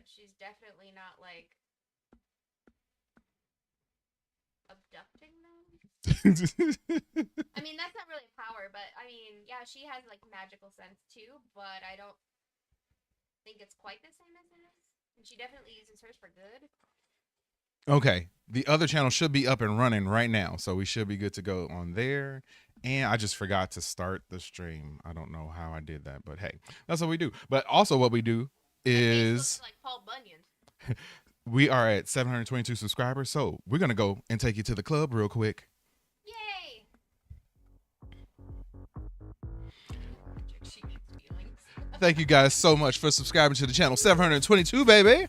she's definitely not like abducting them. I mean, that's not really a power, but I mean, yeah, she has like magical sense too, but I don't think it's quite the same as his. And she definitely uses hers for good. Okay. The other channel should be up and running right now. So we should be good to go on there. And I just forgot to start the stream. I don't know how I did that, but hey, that's what we do. But also, what we do My face is looks like Paul Bunyan. we are at 722 subscribers. So we're going to go and take you to the club real quick. Yay! She gets feelings. Thank you guys so much for subscribing to the channel. 722, baby.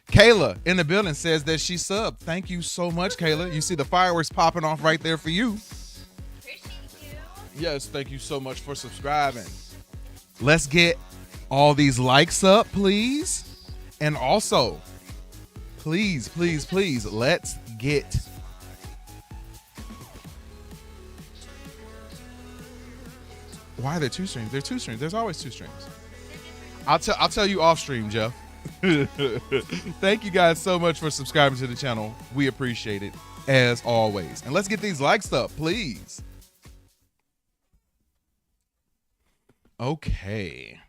Kayla in the building says that she subbed. Thank you so much, Kayla. You see the fireworks popping off right there for you. Appreciate you. Yes, thank you so much for subscribing. Let's get all these likes up, please. And also, please, please, please, let's get why are there two streams? There are two streams. There's always two streams. I'll tell you off stream, Jeff. Thank you guys so much for subscribing to the channel. We appreciate it as always. And let's get these likes up, please. Okay.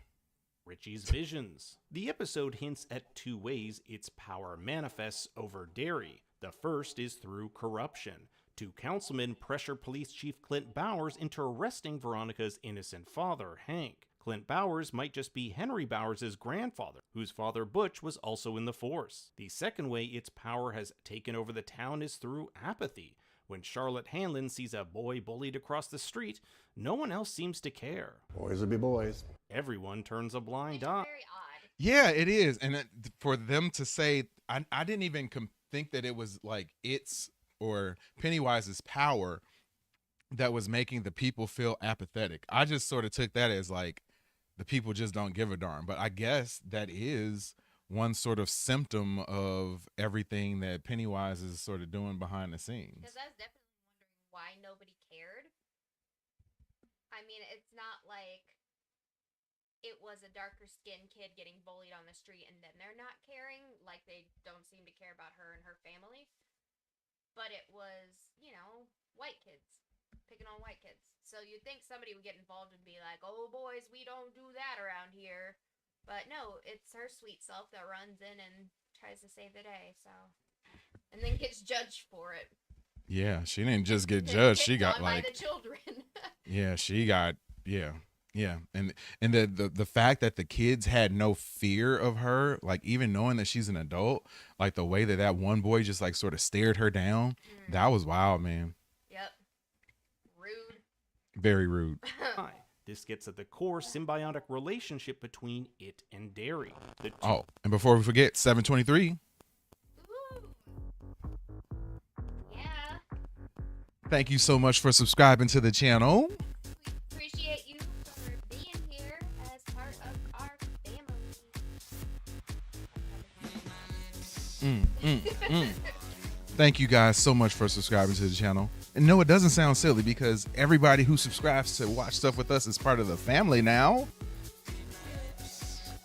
Richie's visions. The episode hints at two ways its power manifests over Derry. The first is through corruption. Two councilmen pressure police chief Clint Bowers into arresting Veronica's innocent father, Hank. Clint Bowers might just be Henry Bowers' grandfather, whose father Butch was also in the force. The second way its power has taken over the town is through apathy. When Charlotte Hanlon sees a boy bullied across the street, no one else seems to care. Boys will be boys. Everyone turns a blind It's eye. very odd. Yeah, it is. And for them to say, I didn't even think that it was like it's or Pennywise's power that was making the people feel apathetic. I just sort of took that as like the people just don't give a darn. But I guess that is one sort of symptom of everything that Pennywise is sort of doing behind the scenes. Because I was definitely wondering why nobody cared. I mean, it's not like it was a darker skinned kid getting bullied on the street and then they're not caring, like they don't seem to care about her and her family. But it was, white kids picking on white kids. So you'd think somebody would get involved and be like, oh, boys, we don't do that around here. But no, it's her sweet self that runs in and tries to save the day. So, and then gets judged for it. Yeah, she didn't just get judged. She got by like the children. yeah, she got yeah, and the fact that the kids had no fear of her, like even knowing that she's an adult, like the way that one boy just like sort of stared her down, that was wild, man. Yep. Rude. Very rude. This gets at the core symbiotic relationship between it and Derry. Oh, and before we forget, 723. Ooh. Yeah. Thank you so much for subscribing to the channel. We appreciate you for being here as part of our family. Thank you guys so much for subscribing to the channel. And no, it doesn't sound silly because everybody who subscribes to watch stuff with us is part of the family now.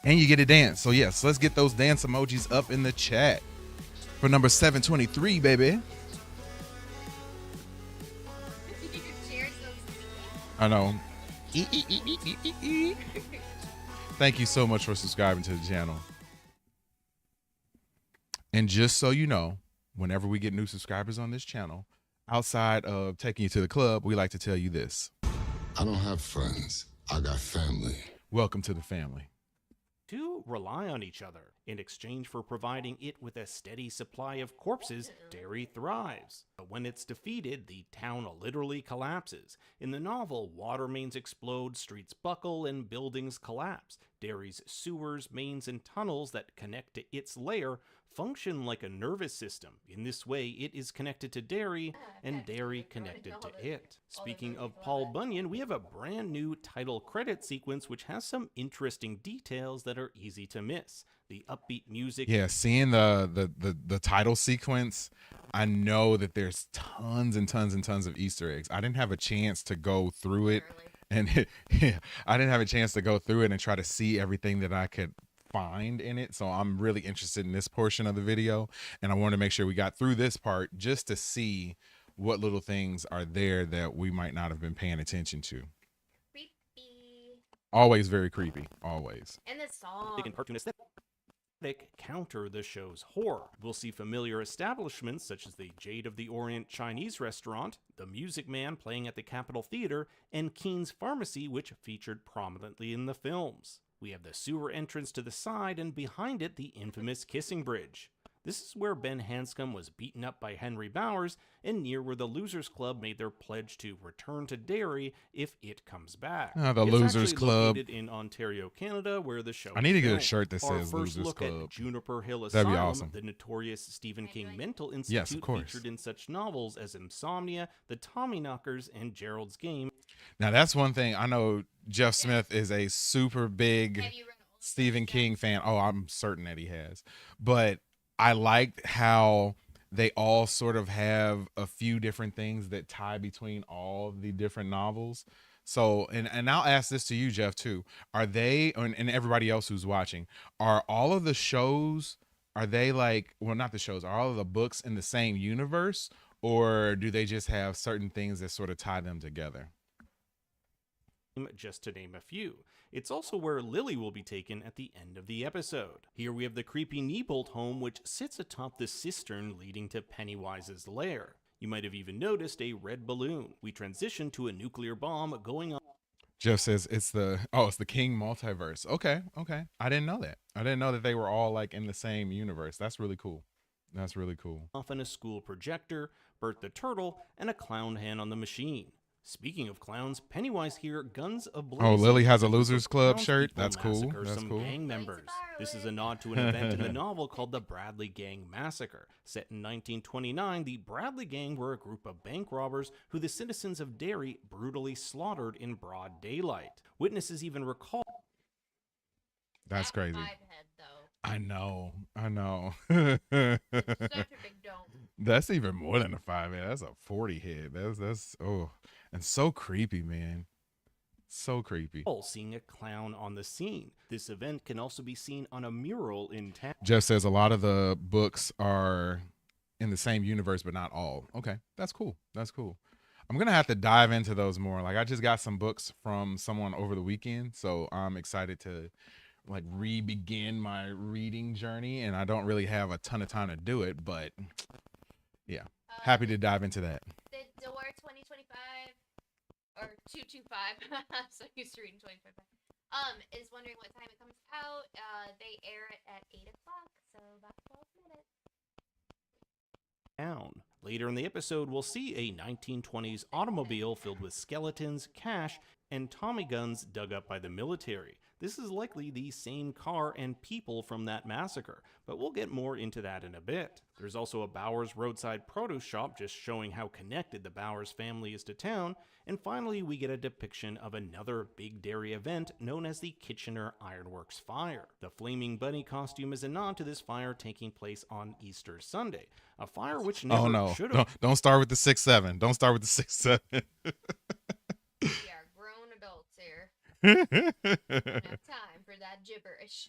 And you get a dance. So yes, let's get those dance emojis up in the chat for number 723, baby. I know. Thank you so much for subscribing to the channel. And just so you know, whenever we get new subscribers on this channel, outside of taking you to the club, we like to tell you this. I don't have friends. I got family. Welcome to the family. Two rely on each other. In exchange for providing it with a steady supply of corpses, Derry thrives. But when it's defeated, the town literally collapses. In the novel, water mains explode, streets buckle, and buildings collapse. Derry's sewers, mains, and tunnels that connect to its lair function like a nervous system. In this way, it is connected to Derry, and Derry connected to it. Speaking of Paul Bunyan, we have a brand new title credit sequence which has some interesting details that are easy to miss. The upbeat music. Yeah, seeing the title sequence, I know that there's tons and tons and tons of Easter eggs. I didn't have a chance to go through it. And I didn't have a chance to go through it and try to see everything that I could find in it. So I'm really interested in this portion of the video, and I wanted to make sure we got through this part just to see what little things are there that we might not have been paying attention to. Creepy. Always very creepy. Always. And the song. And cartoon aesthetic counter the show's horror. We'll see familiar establishments such as the Jade of the Orient Chinese restaurant, the Music Man playing at the Capitol Theater, and Keen's Pharmacy, which featured prominently in the films. We have the sewer entrance to the side, and behind it the infamous Kissing Bridge. This is where Ben Hanscom was beaten up by Henry Bowers, and near where the Losers Club made their pledge to return to Derry if it comes back. Ah, the It's Losers actually Club. located in Ontario, Canada, where the show I need to get a filmed. shirt that Our says first Losers look Club. at Juniper Hill That'd be Asylum, awesome. the notorious Stephen Can I King do it? mental institute, Yes, of course. featured in such novels as Insomnia, The Tommyknockers, and Gerald's Game. Now that's one thing. I know Jeff Smith is a super big Have you read all of Stephen those? King fan. Oh, I'm certain that he has. But I liked how they all sort of have a few different things that tie between all the different novels. So, and I'll ask this to you, Jeff, too. Are they, and everybody else who's watching, are all of the shows, are they like, well, not the shows, are all of the books in the same universe? Or do they just have certain things that sort of tie them together? Just to name a few. It's also where Lily will be taken at the end of the episode. Here we have the creepy Neibolt home, which sits atop the cistern leading to Pennywise's lair. You might have even noticed a red balloon. We transition to a nuclear bomb going on. Jeff says it's the King multiverse. Okay. I didn't know that. I didn't know that they were all like in the same universe. That's really cool. That's really cool. Off on a school projector, Bert the Turtle, and a clown hand on the machine. Speaking of clowns, Pennywise here, guns ablazing. Oh, Lily has a Losers Club Clowns shirt. people That's cool. massacre That's some cool. gang members. This is a nod to an event in the novel called the Bradley Gang Massacre. Set in 1929, the Bradley Gang were a group of bank robbers who the citizens of Derry brutally slaughtered in broad daylight. Witnesses even recall. That's crazy. 5 head, though. I know. Such a big dome. That's even more than a 5 head. That's a 40 head. That's and so creepy, man. So creepy. Seeing a clown on the scene. This event can also be seen on a mural in town. Jeff says a lot of the books are in the same universe, but not all. Okay, that's cool. That's cool. I'm gonna have to dive into those more. Like I just got some books from someone over the weekend, so I'm excited to like re-begin my reading journey. And I don't really have a ton of time to do it, but yeah, happy to dive into that. The Door 2025 or 225. I'm so used to reading 2025. Is wondering what time it comes out. They air it at 8 o'clock, so about 12 minutes. Town. Later in the episode, we'll see a 1920s automobile filled with skeletons, cash, and Tommy guns dug up by the military. This is likely the same car and people from that massacre, but we'll get more into that in a bit. There's also a Bowers roadside produce shop just showing how connected the Bowers family is to town, and finally we get a depiction of another Big Dairy event known as the Kitchener Ironworks Fire. The Flaming Bunny costume is a nod to this fire taking place on Easter Sunday, a fire which never should have. Don't start with the 6-7. Don't start with the 6-7. We are grown adults here. Don't have time for that gibberish.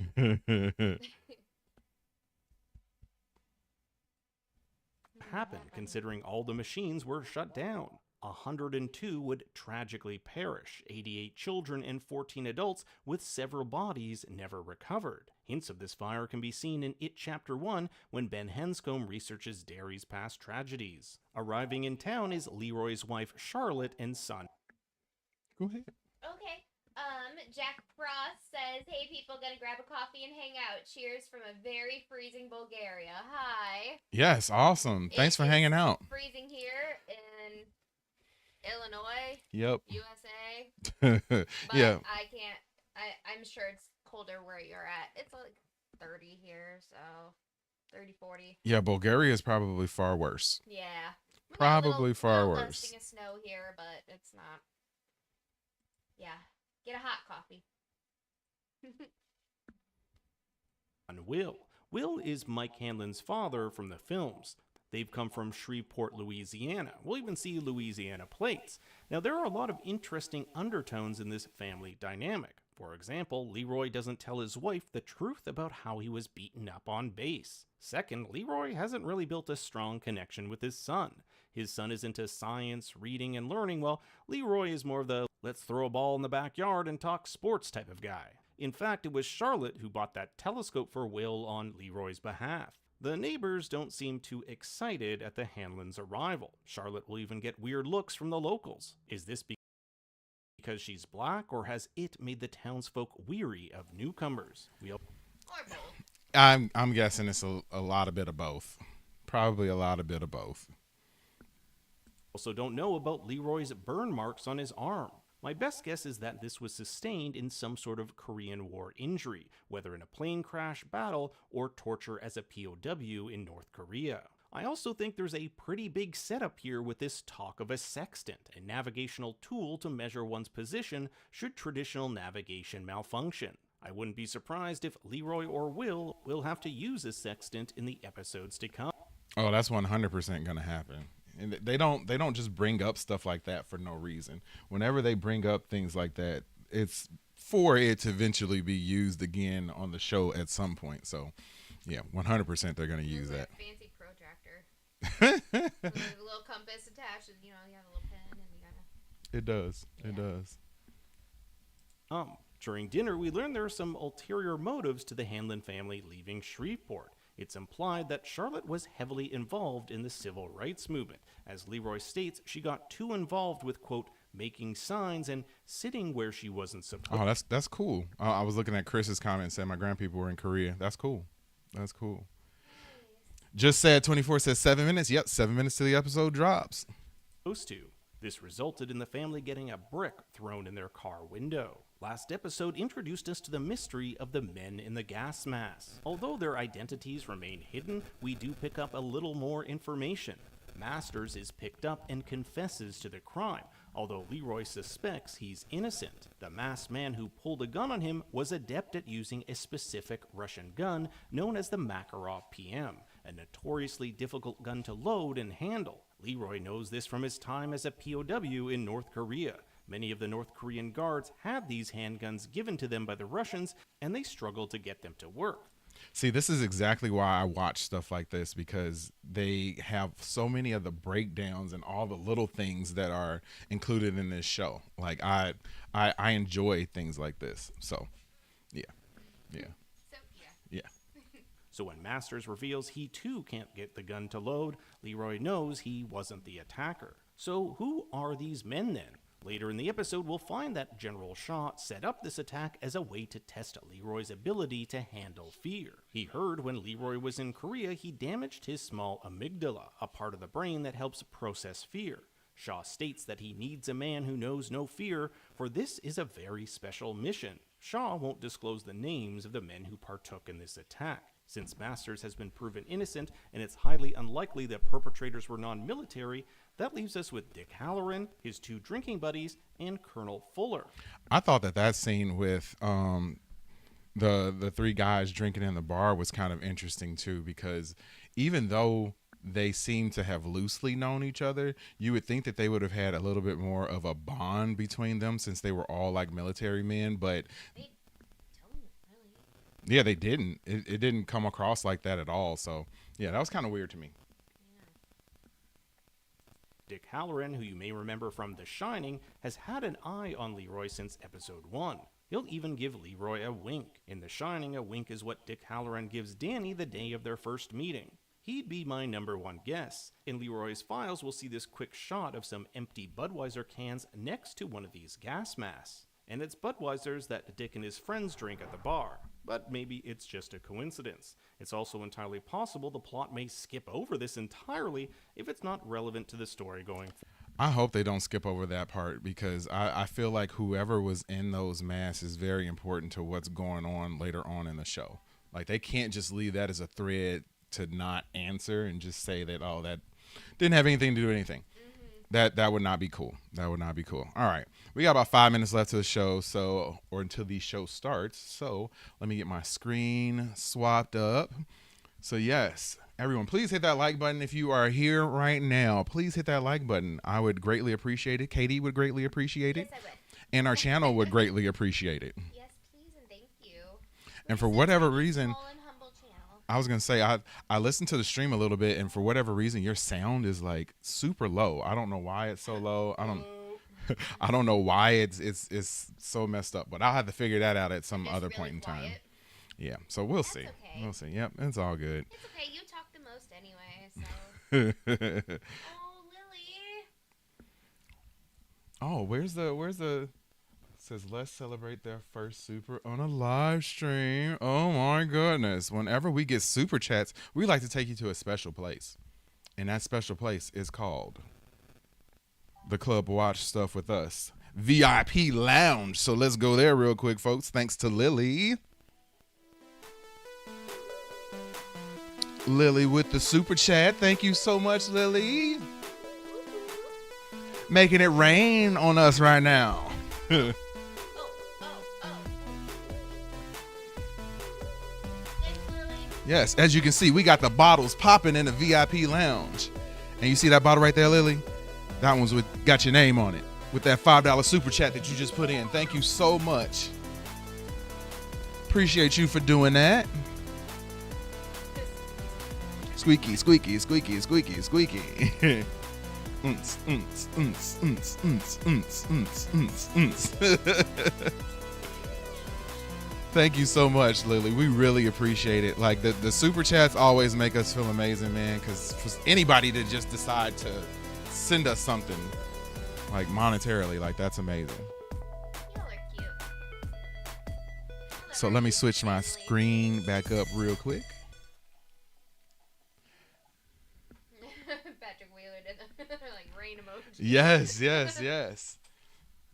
Happened considering all the machines were shut down. 102 would tragically perish, 88 children and 14 adults, with several bodies never recovered. Hints of this fire can be seen in It Chapter 1 when Ben Hanscom researches Derry's past tragedies. Arriving in town is Leroy's wife Charlotte and son. Go ahead. Okay. Jack Frost says, "Hey people, gonna grab a coffee and hang out. Cheers from a very freezing Bulgaria. Hi." Yes, awesome. Thanks for hanging out. Freezing here in Illinois, Yep. USA. But Yeah. I can't. I'm sure it's colder where you're at. It's like 30 here, so 30, 40. Yeah, Bulgaria is probably far worse. Yeah. We got a Probably far little worse. dusting of snow here, but it's not. Yeah. Get a hot coffee. And Will is Mike Hanlon's father from the films. They've come from Shreveport, Louisiana. We'll even see Louisiana plates. Now, there are a lot of interesting undertones in this family dynamic. For example, Leroy doesn't tell his wife the truth about how he was beaten up on base. Second, Leroy hasn't really built a strong connection with his son. His son is into science, reading, and learning, while Leroy is more of the let's throw a ball in the backyard and talk sports type of guy. In fact, it was Charlotte who bought that telescope for Will on Leroy's behalf. The neighbors don't seem too excited at the Hanlons' arrival. Charlotte will even get weird looks from the locals. Is this because she's black, or has it made the townsfolk weary of newcomers? Or both. I'm guessing it's a lot of bit of both. Probably a lot of bit of both. Also don't know about Leroy's burn marks on his arm. My best guess is that this was sustained in some sort of Korean War injury, whether in a plane crash, battle, or torture as a POW in North Korea. I also think there's a pretty big setup here with this talk of a sextant, a navigational tool to measure one's position should traditional navigation malfunction. I wouldn't be surprised if Leroy or Will have to use a sextant in the episodes to come. Oh, that's 100% going to happen. And they don't just bring up stuff like that for no reason. Whenever they bring up things like that, it's for it to eventually be used again on the show at some point. So, yeah, 100% they're going to use that. Fancy protractor. With a little compass attached, and you have a little pen, and you gotta. It does. It does. During dinner, we learn there are some ulterior motives to the Hanlon family leaving Shreveport. It's implied that Charlotte was heavily involved in the civil rights movement. As Leroy states, she got too involved with, quote, making signs and sitting where she wasn't supposed. Oh, that's cool. I was looking at Chris's comment and said my grandpeople were in Korea. That's cool. That's cool. Just said 24 says 7 minutes. Yep, 7 minutes till the episode drops. To. This resulted in the family getting a brick thrown in their car window. Last episode introduced us to the mystery of the men in the gas mask. Although their identities remain hidden, we do pick up a little more information. Masters is picked up and confesses to the crime, although Leroy suspects he's innocent. The masked man who pulled a gun on him was adept at using a specific Russian gun known as the Makarov PM, a notoriously difficult gun to load and handle. Leroy knows this from his time as a POW in North Korea. Many of the North Korean guards had these handguns given to them by the Russians, and they struggled to get them to work. See, this is exactly why I watch stuff like this, because they have so many of the breakdowns and all the little things that are included in this show. Like I enjoy things like this. So, yeah. So when Masters reveals he too can't get the gun to load, Leroy knows he wasn't the attacker. So who are these men then? Later in the episode, we'll find that General Shaw set up this attack as a way to test Leroy's ability to handle fear. He heard when Leroy was in Korea, he damaged his small amygdala, a part of the brain that helps process fear. Shaw states that he needs a man who knows no fear, for this is a very special mission. Shaw won't disclose the names of the men who partook in this attack. Since Masters has been proven innocent, and it's highly unlikely that perpetrators were non-military, that leaves us with Dick Halloran, his two drinking buddies, and Colonel Fuller. I thought that scene with the three guys drinking in the bar was kind of interesting too, because even though they seem to have loosely known each other, you would think that they would have had a little bit more of a bond between them since they were all like military men, but yeah, they didn't. It didn't come across like that at all. So, yeah, that was kind of weird to me. Dick Halloran, who you may remember from The Shining, has had an eye on Leroy since episode 1. He'll even give Leroy a wink. In The Shining, a wink is what Dick Halloran gives Danny the day of their first meeting. He'd be my number one guess. In Leroy's files, we'll see this quick shot of some empty Budweiser cans next to one of these gas masks. And it's Budweisers that Dick and his friends drink at the bar. But maybe it's just a coincidence. It's also entirely possible the plot may skip over this entirely if it's not relevant to the story going forward. I hope they don't skip over that part, because I feel like whoever was in those masks is very important to what's going on later on in the show. Like, they can't just leave that as a thread to not answer and just say that, oh, that didn't have anything to do with anything. That would not be cool. That would not be cool. All right. We got about 5 minutes left to the show, or until the show starts. So let me get my screen swapped up. So yes, everyone, please hit that like button. If you are here right now, please hit that like button. I would greatly appreciate it. Katie would greatly appreciate it. Yes, I would. And our channel would greatly appreciate it. Yes, And for whatever reason, Small and humble channel. I was gonna say I listened to the stream a little bit, and for whatever reason, your sound is like super low. I don't know why it's so low. I don't know why it's so messed up, but I'll have to figure that out at some It's other really point in time. quiet. Yeah, so we'll see. Okay. We'll see. Yep, it's all good. It's okay. You talk the most anyway, so. Oh, Lily. Oh, where's the it says let's celebrate their first super on a live stream. Oh my goodness. Whenever we get super chats, we like to take you to a special place. And that special place is called the Club Watch Stuff with Us VIP Lounge. So let's go there real quick, folks. Thanks to Lily. Lily with the super chat. Thank you so much, Lily. Making it rain on us right now. Oh. Thanks, Lily. Yes, as you can see, we got the bottles popping in the VIP lounge. And you see that bottle right there, Lily? That one's got your name on it with that $5 super chat that you just put in. Thank you so much. Appreciate you for doing that. Squeaky, squeaky, squeaky, squeaky, squeaky. Thank you so much, Lily. We really appreciate it. Like the super chats always make us feel amazing, man. Because for anybody to just decide to send us something, like monetarily, like that's amazing. Y'all are cute. So let me switch my screen back up real quick. Patrick Wheeler did the like rain emoji. Yes, yes, yes.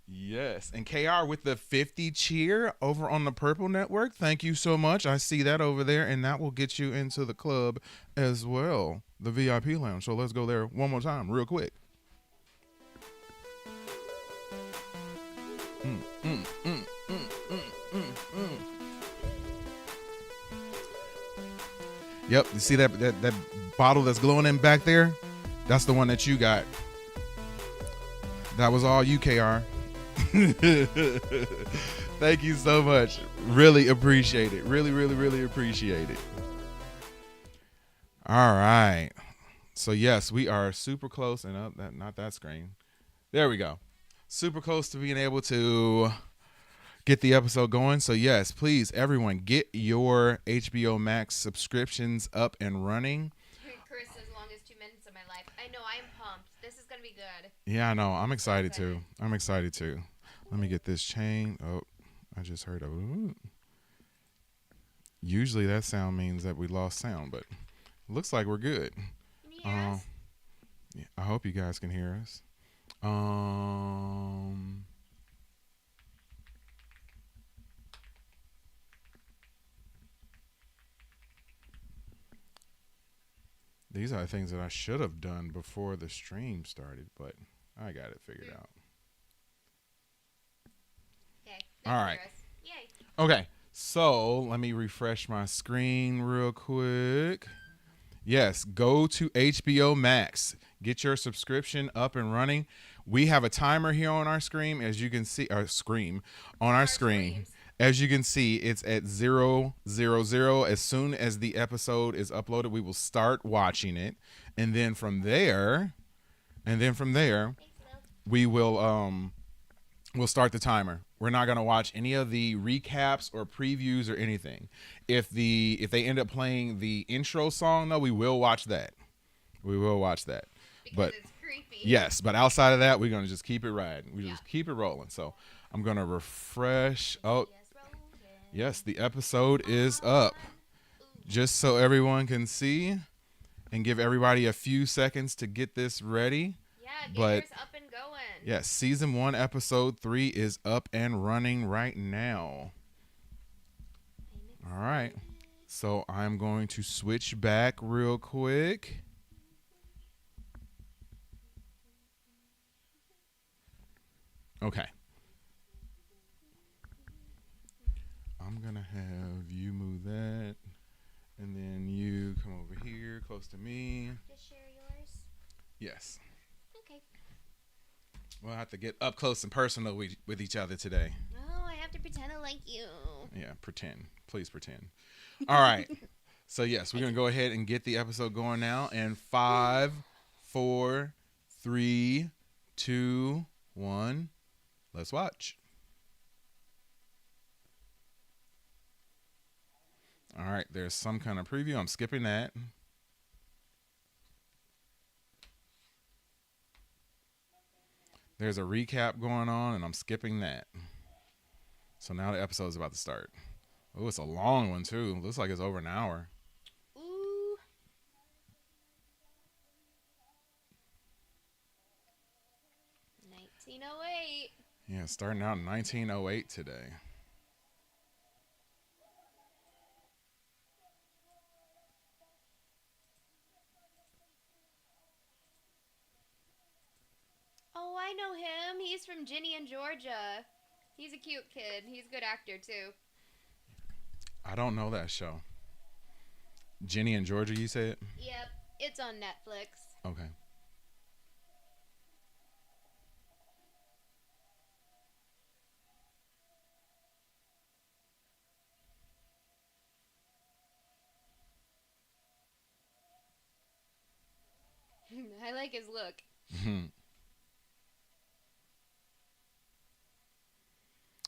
Yes. And KR with the 50 cheer over on the Purple Network. Thank you so much. I see that over there, and that will get you into the club as well, the VIP lounge. So let's go there one more time real quick. Yep, you see that bottle that's glowing in back there? That's the one that you got. That was all you, KR. Thank you so much. Really appreciate it. Really, really, really appreciate it. All right. So yes, we are super close, and not that screen. There we go. Super close to being able to get the episode going. So yes, please, everyone, get your HBO Max subscriptions up and running. Chris, as long as 2 minutes of my life. I know, I am pumped. This is going to be good. Yeah, I know. I'm excited too. I'm excited too. Let me get this chain. Oh, I just heard a ooh. Usually that sound means that we lost sound, but it looks like we're good. Can you hear us? Yeah, I hope you guys can hear us. These are things that I should have done before the stream started, but I got it figured out. Okay. All right. Yay. Okay, so let me refresh my screen real quick. Yes, go to HBO Max. Get your subscription up and running. We have a timer here on our screen, as you can see, our screen. As you can see, it's at 000. As soon as the episode is uploaded, we will start watching it, and then from there, we will we'll start the timer. We're not gonna watch any of the recaps or previews or anything. If they end up playing the intro song, though, we will watch that. Because But it's creepy. yes, but outside of that, we're gonna just keep it riding. We just keep it rolling. So I'm gonna refresh. Oh, yes, the episode is up. Just so everyone can see, and give everybody a few seconds to get this ready. Yeah, get But yours up and going. yes, season 1, episode 3 is up and running right now. All right. So I'm going to switch back real quick. Okay. I'm going to have you move that. And then you come over here close to me. Just share yours. Yes. Okay. We'll have to get up close and personal with each other today. Oh, I have to pretend I like you. Yeah, pretend. Please pretend. All right. So, yes, we're going to go ahead and get the episode going now. And 5, 4, 3, 2, 1. Let's watch. All right. There's some kind of preview. I'm skipping that. There's a recap going on, and I'm skipping that. So now the episode is about to start. Oh, it's a long one, too. Looks like it's over an hour. Ooh. $19.08. Yeah, starting out in 1908 today. Oh, I know him. He's from Ginny and Georgia. He's a cute kid. He's a good actor, too. I don't know that show. Ginny and Georgia, you said? Yep. It's on Netflix. Okay. I like his look.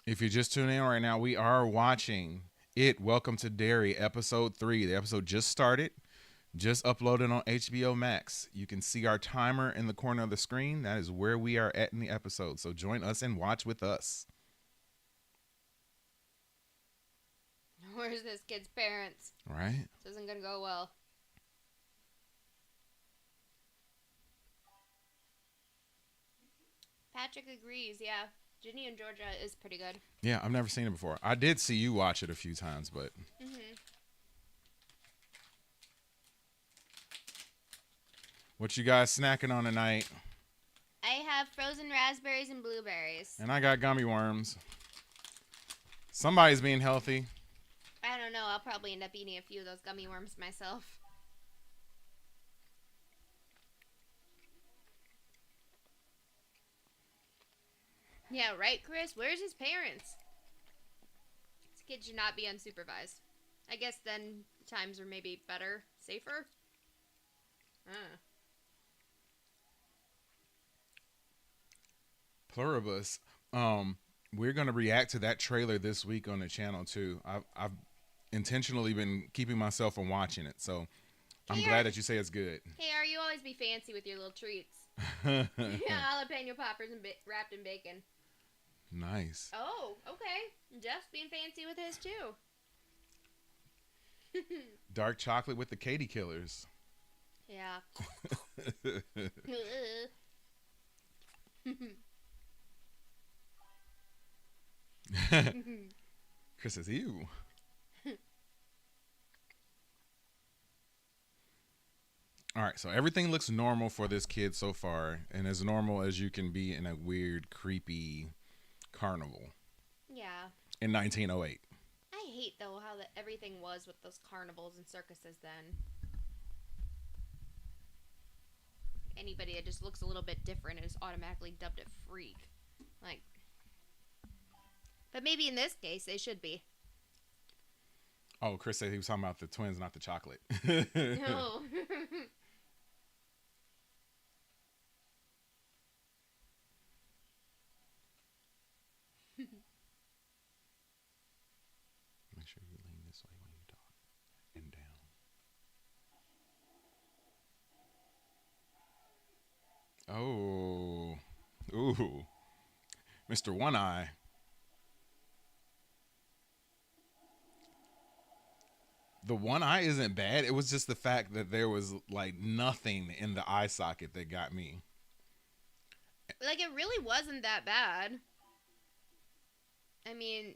If you're just tuning in right now, we are watching It, Welcome to Derry, episode 3. The episode just started, just uploaded on HBO Max. You can see our timer in the corner of the screen. That is where we are at in the episode. So join us and watch with us. Where's this kid's parents? Right? This isn't going to go well. Patrick agrees, yeah. Ginny and Georgia is pretty good. Yeah, I've never seen it before. I did see you watch it a few times, but... What you guys snacking on tonight? I have frozen raspberries and blueberries. And I got gummy worms. Somebody's being healthy. I don't know. I'll probably end up eating a few of those gummy worms myself. Yeah, right, Chris? Where's his parents? This kid should not be unsupervised. I guess then times are maybe better, safer. Pluribus. We're gonna react to that trailer this week on the channel too. I've intentionally been keeping myself from watching it, so I'm glad that you say it's good. Hey, you always be fancy with your little treats. Yeah, jalapeno poppers and wrapped in bacon. Nice. Oh, okay. Jeff's being fancy with his too. Dark chocolate with the Katie killers. Yeah. Chris says, ew. All right, so everything looks normal for this kid so far, and as normal as you can be in a weird, creepy carnival. Yeah. In 1908. I hate, though, how everything was with those carnivals and circuses then. Anybody that just looks a little bit different is automatically dubbed a freak. Like, but maybe in this case, they should be. Oh, Chris said he was talking about the twins, not the chocolate. No. Make sure you lean this way when you talk. And down. Oh. Ooh. Mr. One Eye. The one eye isn't bad. It was just the fact that there was like nothing in the eye socket that got me. Like, it really wasn't that bad. I mean,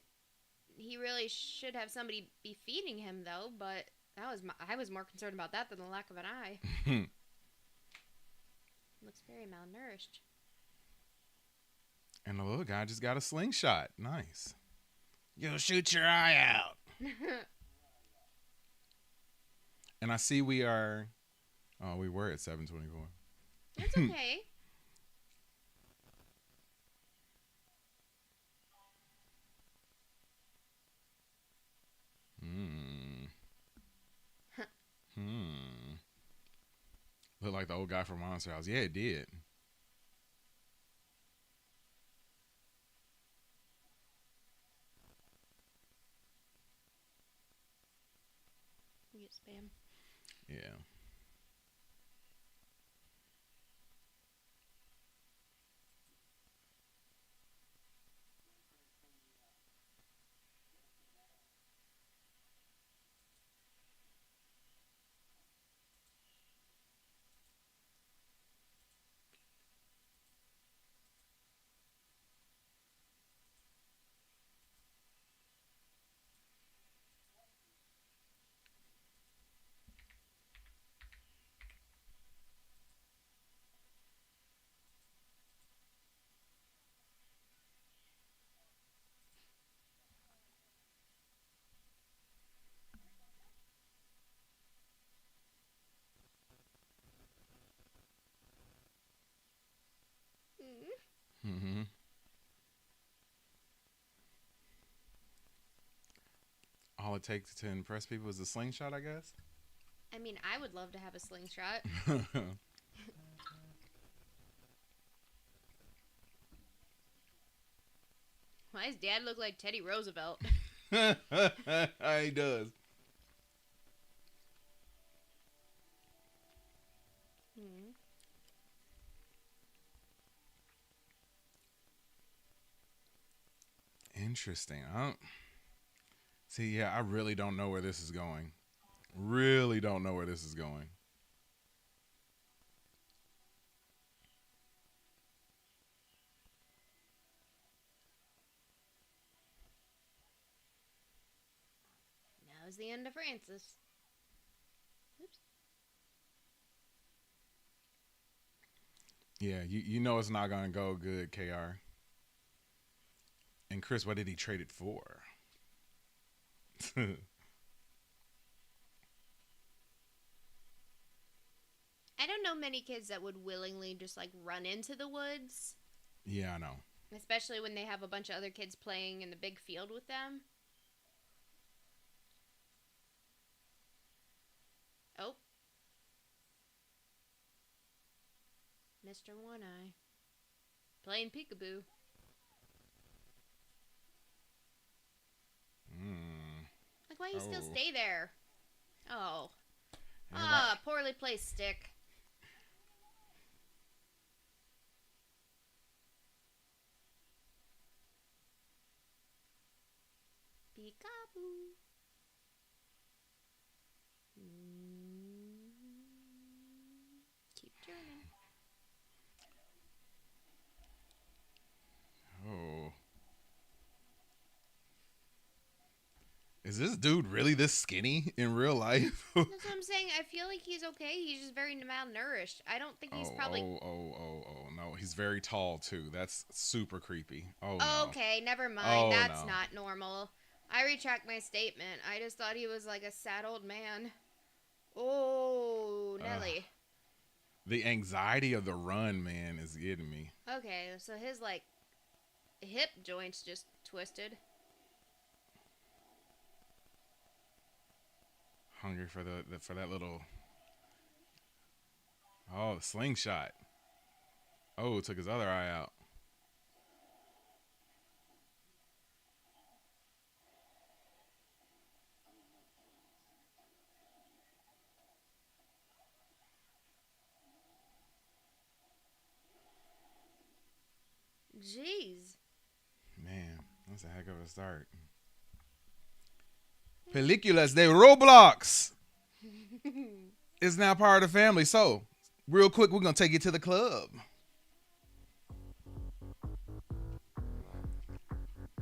he really should have somebody be feeding him, though, but I was more concerned about that than the lack of an eye. Looks very malnourished. And the little guy just got a slingshot. Nice. You'll shoot your eye out. And I see we were at 7:24. It's okay. Looked like the old guy from Monster House. Yeah, it did. You get spam. Yeah. Mm-hmm. All it takes to impress people is a slingshot, I guess. I mean, I would love to have a slingshot. Why does Dad look like Teddy Roosevelt? He does. Interesting. I don't see. Yeah, I really don't know where this is going. Really don't know where this is going. Now's the end of Francis. Oops. Yeah, you know it's not gonna go good, KR. And Chris, what did he trade it for? I don't know many kids that would willingly just like run into the woods. Yeah, I know. Especially when they have a bunch of other kids playing in the big field with them. Oh. Mr. One Eye. Playing peekaboo. Like, why you still stay there? Oh. Ah, poorly placed stick. Peekaboo. Keep turning. Oh. Is this dude really this skinny in real life? That's what I'm saying. I feel like he's okay. He's just very malnourished. I don't think he's probably... No. He's very tall, too. That's super creepy. Oh, no. Okay, never mind. Oh, That's no. not normal. I retract my statement. I just thought he was like a sad old man. Oh, Nelly. The anxiety of the run, man, is getting me. Okay, so his, like, hip joints just twisted. Hungry for for that little... Oh, the slingshot. Oh, took his other eye out. Jeez. Man, that's a heck of a start. Películas de Roblox is now part of the family. So, real quick, we're going to take you to the club.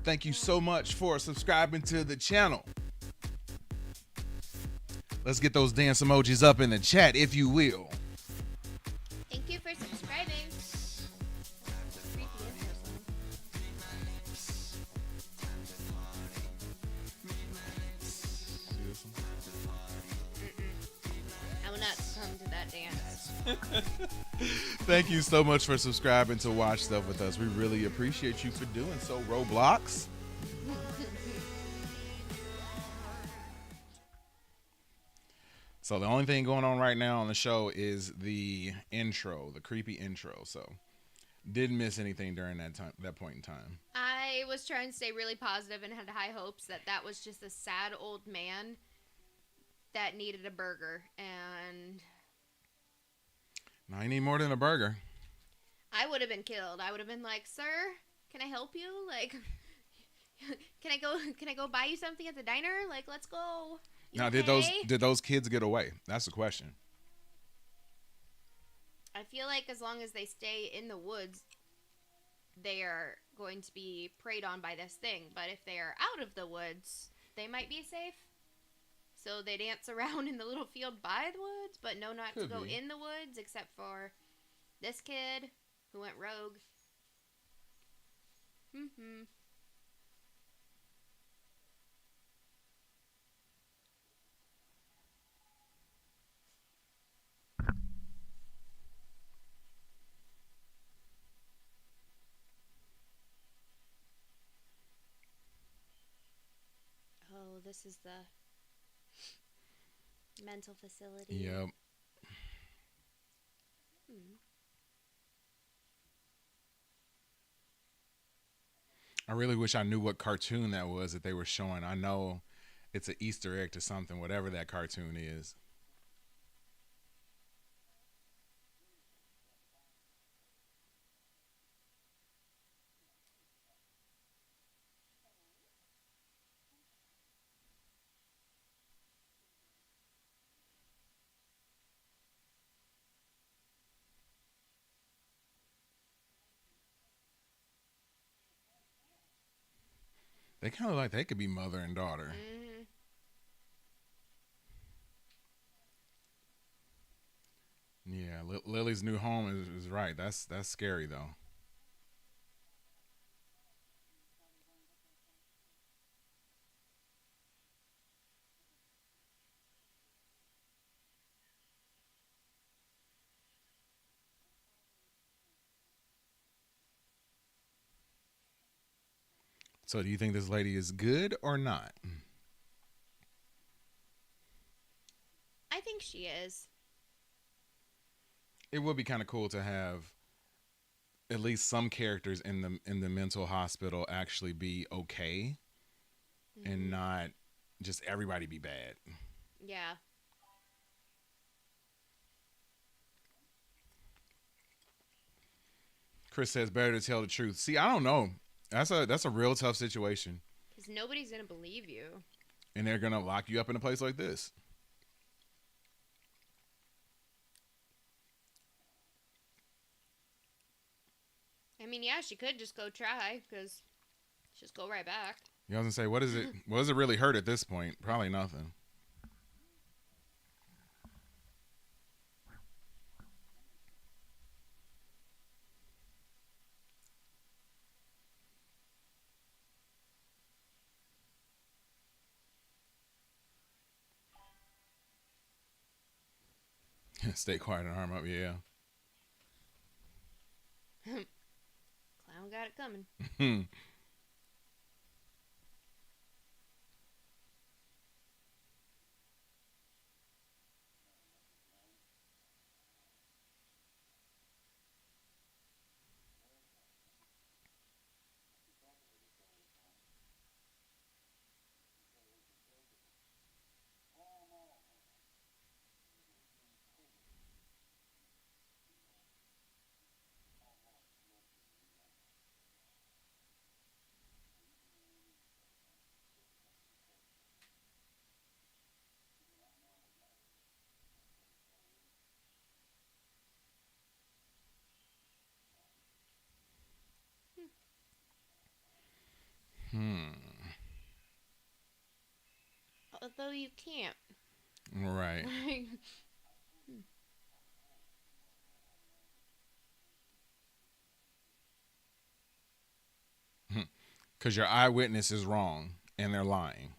Thank you so much for subscribing to the channel. Let's get those dance emojis up in the chat, if you will. Thank you for subscribing. I will not succumb to that dance. Thank you so much for subscribing to Watch Stuff with us. We really appreciate you for doing so, Roblox. So the only thing going on right now on the show is the intro, the creepy intro. So didn't miss anything during that point in time. I was trying to stay really positive and had high hopes that was just a sad old man that needed a burger, and Now you need more than a burger. I would have been killed. I would have been like, "Sir, can I help you? Like, can I go buy you something at the diner? Like, let's go." You now okay? did those kids get away? That's the question. I feel like as long as they stay in the woods, they are going to be preyed on by this thing. But if they are out of the woods, they might be safe. So they dance around in the little field by the woods, but know not to go in the woods, except for this kid who went rogue. Mm-hmm. Oh, this is the mental facility. Yep. I really wish I knew what cartoon that was that they were showing. I know it's an Easter egg to something, whatever that cartoon is. They kind of like they could be mother and daughter. Mm-hmm. Yeah, Lily's new home is right. That's scary though. So do you think this lady is good or not? I think she is. It would be kind of cool to have at least some characters in the mental hospital actually be okay and not just everybody be bad. Yeah. Chris says better to tell the truth. See, I don't know. That's a real tough situation. Because nobody's going to believe you. And they're gonna lock you up in a place like this. I mean, yeah, she could just go try, because just go right back. You know what I'm saying? What is it? What does it really hurt at this point? Probably nothing. Stay quiet and arm up. Yeah. Clown got it coming. Although you can't. Right. Because your eyewitness is wrong and they're lying.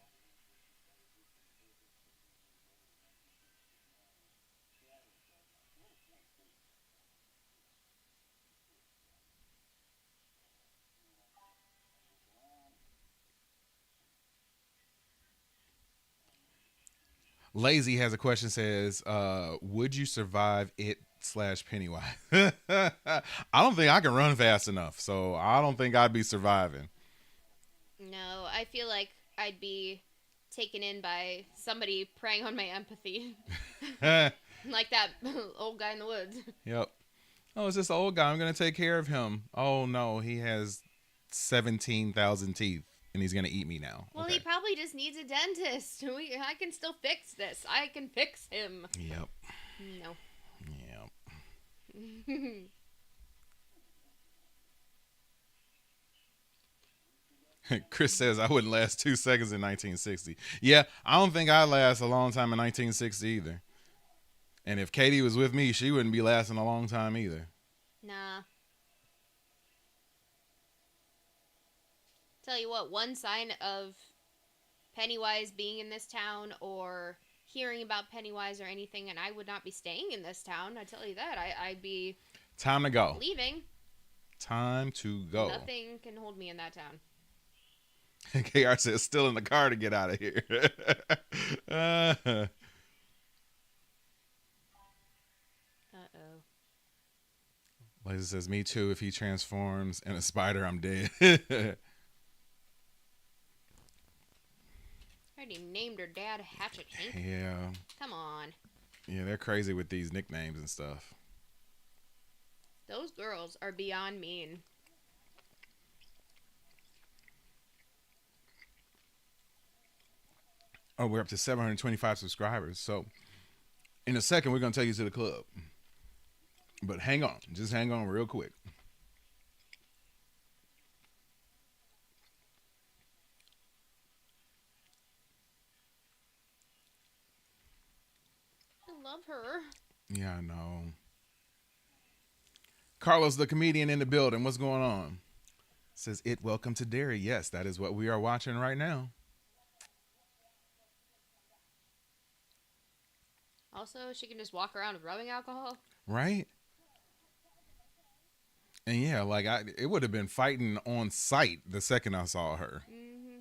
Lazy has a question, says, would you survive it/Pennywise? I don't think I can run fast enough, so I don't think I'd be surviving. No, I feel like I'd be taken in by somebody preying on my empathy. Like that old guy in the woods. Yep. Oh, it's this old guy. I'm going to take care of him. Oh, no, he has 17,000 teeth, and he's going to eat me now. Well, Okay. he probably just needs a dentist. I can still fix this. I can fix him. Yep. No. Yep. Chris says, I wouldn't last 2 seconds in 1960. Yeah, I don't think I'd last a long time in 1960 either. And if Katie was with me, she wouldn't be lasting a long time either. Nah. Tell you what, one sign of Pennywise being in this town or hearing about Pennywise or anything, and I would not be staying in this town. I tell you that. I'd be Time to go. leaving. Time to go. Nothing can hold me in that town. KR says, still in the car to get out of here. Uh-oh. Laser says, me too. If he transforms in a spider, I'm dead. Already named her dad Hatchet Hank. Yeah. Come on. Yeah, they're crazy with these nicknames and stuff. Those girls are beyond mean. Oh, we're up to 725 subscribers. So in a second, we're going to take you to the club. But hang on. Just hang on real quick. I love her. Yeah, I know. Carlos, the comedian in the building. What's going on? Says, it welcome to Derry. Yes, that is what we are watching right now. Also, she can just walk around with rubbing alcohol. Right? And yeah, like it would have been fighting on sight the second I saw her. Mm-hmm.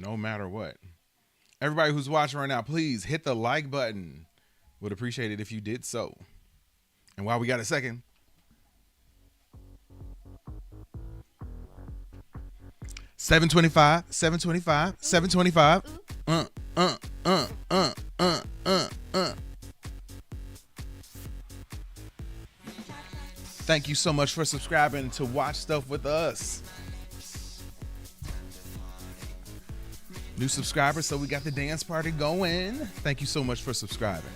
No matter what. Everybody who's watching right now, please hit the like button. Would appreciate it if you did so. And while we got a second, $725, $725, $725. Thank you so much for subscribing to Watch Stuff with us. New subscribers, so we got the dance party going. Thank you so much for subscribing.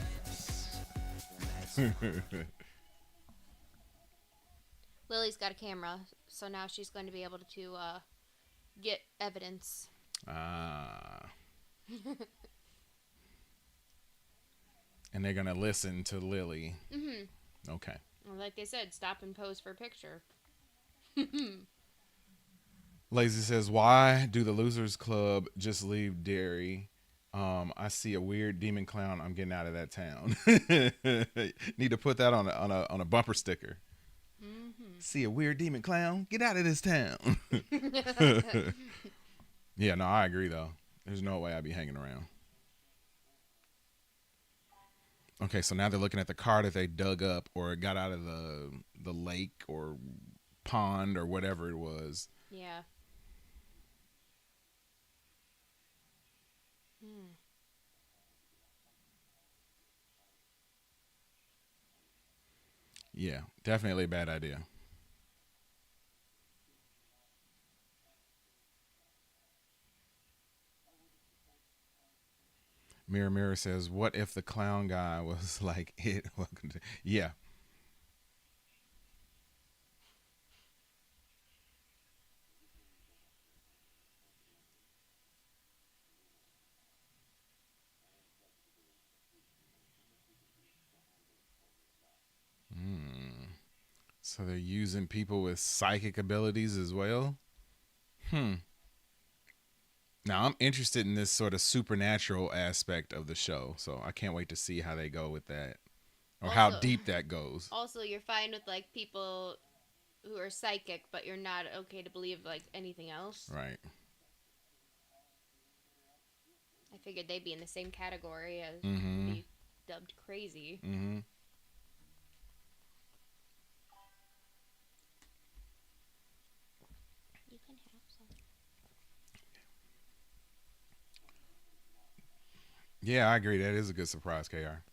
Lily's got a camera, so now she's going to be able to get evidence. And they're going to listen to Lily. Mm-hmm. Okay. Well, like they said, stop and pose for a picture. Lazy says, why do the Losers Club just leave Derry? I see a weird demon clown. I'm getting out of that town. Need to put that on a bumper sticker. Mm-hmm. See a weird demon clown? Get out of this town. Yeah, no, I agree, though. There's no way I'd be hanging around. Okay, so now they're looking at the car that they dug up or got out of the lake or pond or whatever it was. Yeah. Yeah, definitely a bad idea. Mirror Mirror says, what if the clown guy was like it? Welcome to... Yeah. So they're using people with psychic abilities as well? Now, I'm interested in this sort of supernatural aspect of the show, so I can't wait to see how they go with that, or how deep that goes. Also, you're fine with, like, people who are psychic, but you're not okay to believe, like, anything else. Right. I figured they'd be in the same category as be dubbed crazy. Mm-hmm. You can have some. Yeah, I agree. That is a good surprise, KR.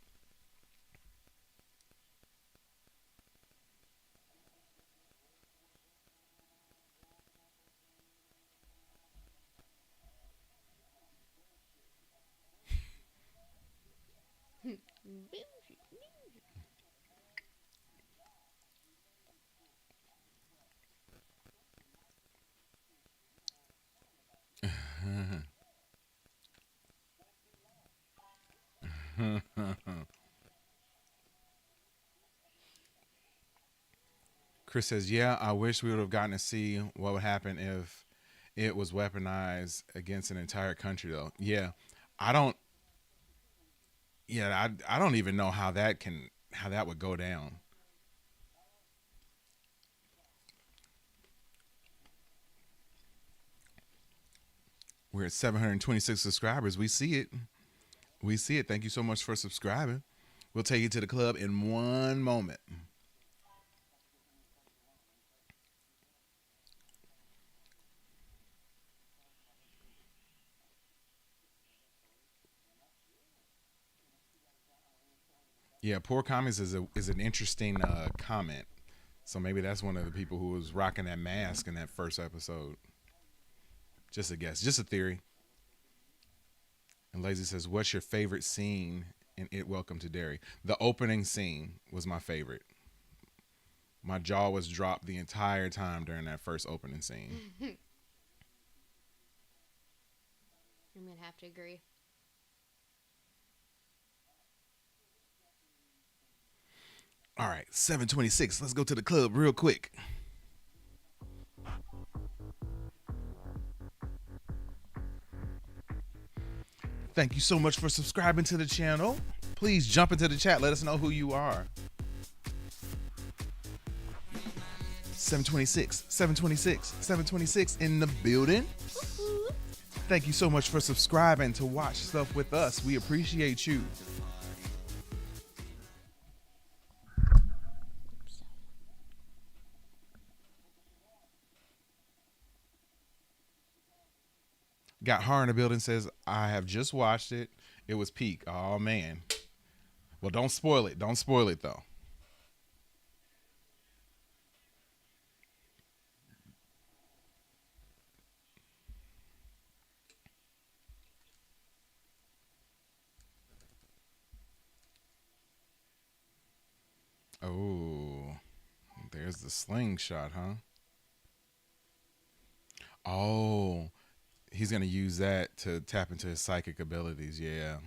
Chris says, "Yeah, I wish we would have gotten to see what would happen if it was weaponized against an entire country, though." Yeah, I don't. Yeah, I don't even know how that would go down. We're at 726 subscribers. We see it. We see it. Thank you so much for subscribing. We'll take you to the club in one moment. Yeah, poor comments is an interesting comment. So maybe that's one of the people who was rocking that mask in that first episode. Just a guess, just a theory. And Lazy says, "What's your favorite scene in It Welcome to Derry?" The opening scene was my favorite. My jaw was dropped the entire time during that first opening scene. I'm gonna have to agree. All right, 726. Let's go to the club real quick. Thank you so much for subscribing to the channel. Please jump into the chat. Let us know who you are. 726, 726, 726 in the building. Thank you so much for subscribing to watch stuff with us. We appreciate you. Got Har in the building, says, "I have just watched it. It was peak." Oh, man. Well, don't spoil it. Don't spoil it, though. Oh, there's the slingshot, huh? Oh, he's going to use that to tap into his psychic abilities, yeah.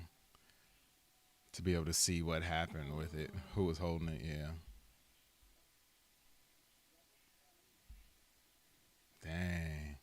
To be able to see what happened with it, who was holding it, yeah. Dang.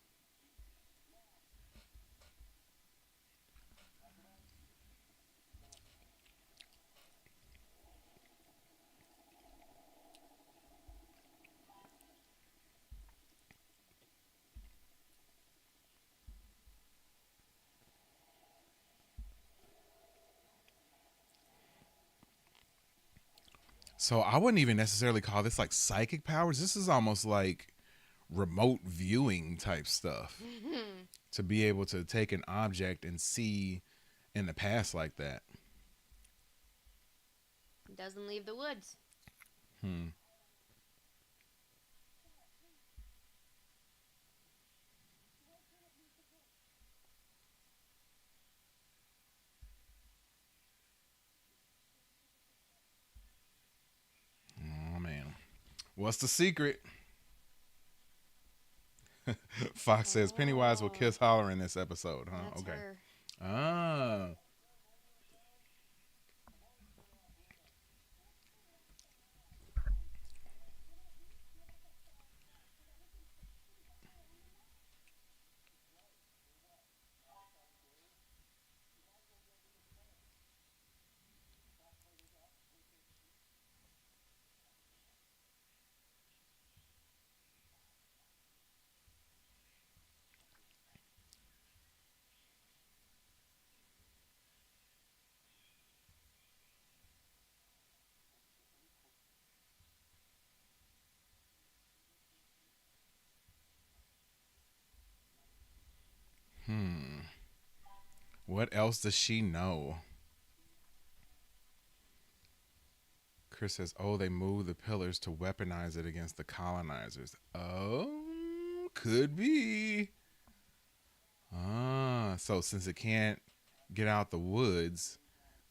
So I wouldn't even necessarily call this like psychic powers. This is almost like remote viewing type stuff. To be able to take an object and see in the past like that. Doesn't leave the woods. Oh, man. What's the secret? Fox says Pennywise will kiss Holler in this episode, huh? That's okay. her. Ah. What else does she know? Chris says, oh, they moved the pillars to weaponize it against the colonizers. Oh, could be. So since it can't get out the woods,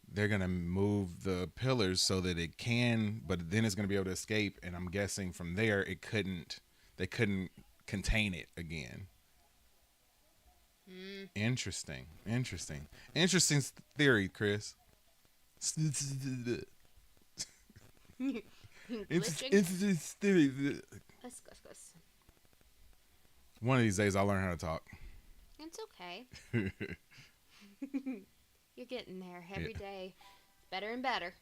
they're going to move the pillars so that it can, but then it's going to be able to escape. And I'm guessing from there, they couldn't contain it again. Interesting theory, Chris. Interesting theory. One of these days I'll learn how to talk. It's okay. You're getting there every day. Better and better.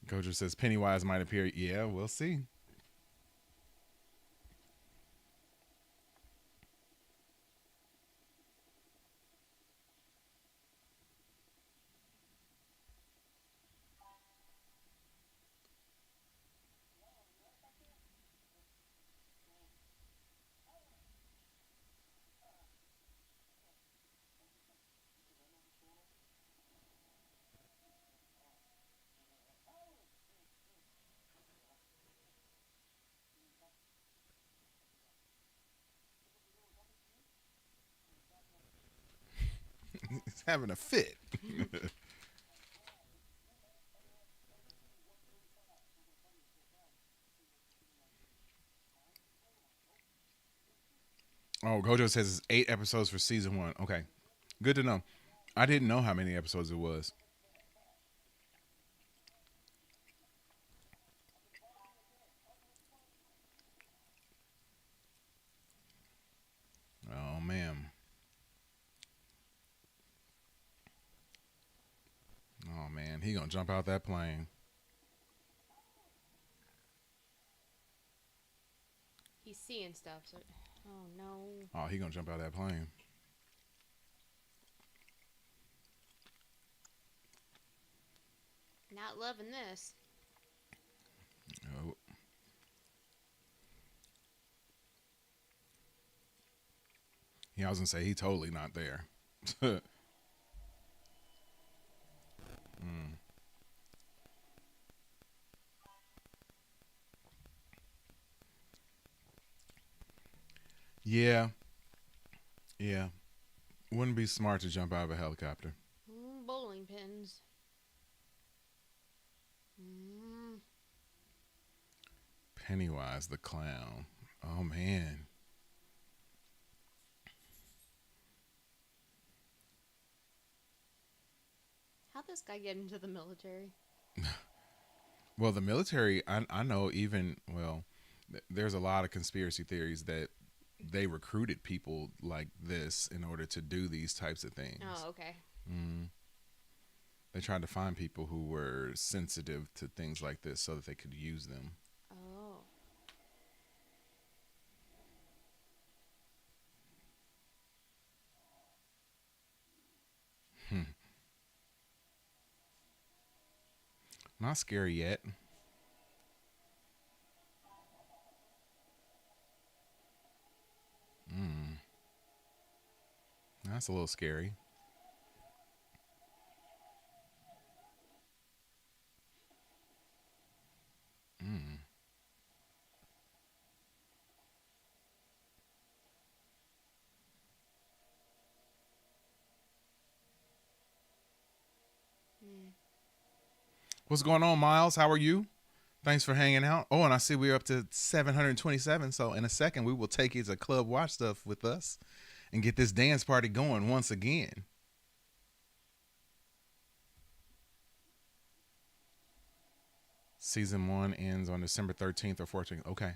Gojo says Pennywise might appear. Yeah, we'll see. He's having a fit. Oh, Gojo says it's 8 episodes for season 1. Okay. Good to know. I didn't know how many episodes it was. Oh, man. Oh, man. He gonna jump out that plane. He's seeing stuff, so... Oh, no. Oh, he gonna jump out that plane. Not loving this. Oh. Yeah, I was gonna say he totally not there. Yeah. Yeah. Wouldn't be smart to jump out of a helicopter. Bowling pins. Pennywise the Clown. Oh, man. How'd this guy get into the military? Well, the military, I know even, well, there's a lot of conspiracy theories that they recruited people like this in order to do these types of things. Oh, okay. They tried to find people who were sensitive to things like this so that they could use them. Oh. Not scary yet. That's a little scary. What's going on, Miles? How are you? Thanks for hanging out. Oh, and I see we're up to 727. So in a second, we will take you to Club Watch Stuff with us and get this dance party going once again. Season 1 ends on December 13th or 14th. Okay.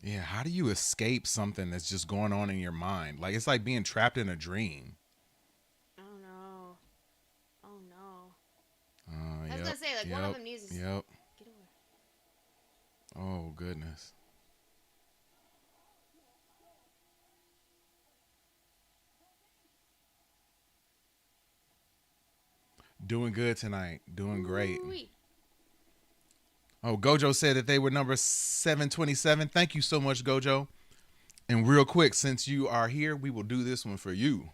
Yeah, how do you escape something that's just going on in your mind? Like, it's like being trapped in a dream. Oh, no. Oh, no. I was going to say, like, one of them needs to... Yep. Get away. Oh, goodness. Doing good tonight. Doing great. Ooh-wee. Oh, Gojo said that they were number 727. Thank you so much, Gojo. And real quick, since you are here, we will do this one for you.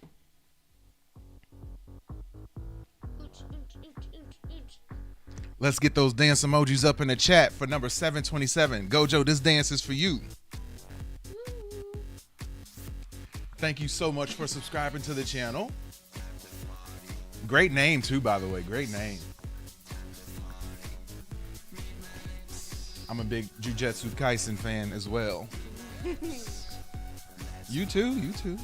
Let's get those dance emojis up in the chat for number 727. Gojo, this dance is for you. Thank you so much for subscribing to the channel. Great name, too, by the way. Great name. I'm a big Jujutsu Kaisen fan as well. You too, you too.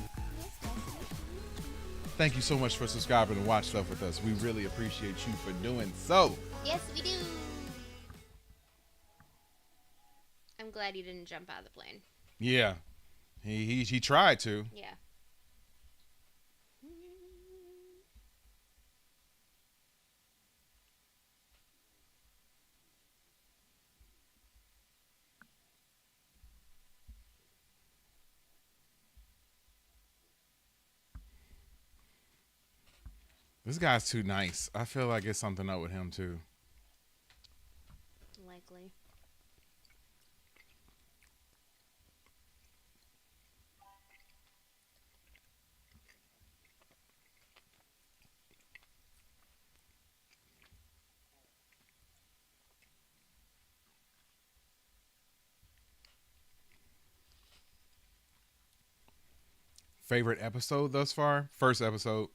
Thank you so much for subscribing and watch stuff with us. We really appreciate you for doing so. Yes, we do. I'm glad he didn't jump out of the plane. Yeah, he tried to. Yeah. This guy's too nice. I feel like it's something up with him too. Likely. Favorite episode thus far? First episode.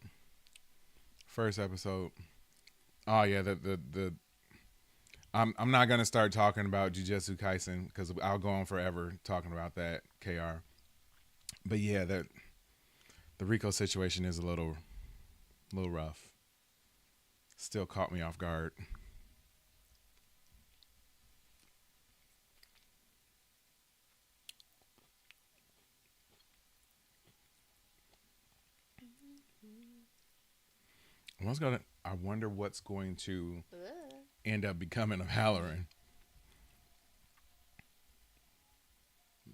Oh yeah, I'm not gonna start talking about Jujutsu Kaisen because I'll go on forever talking about that, KR. But yeah, the Rico situation is a little rough. Still caught me off guard. I wonder what's going to end up becoming of Halloran.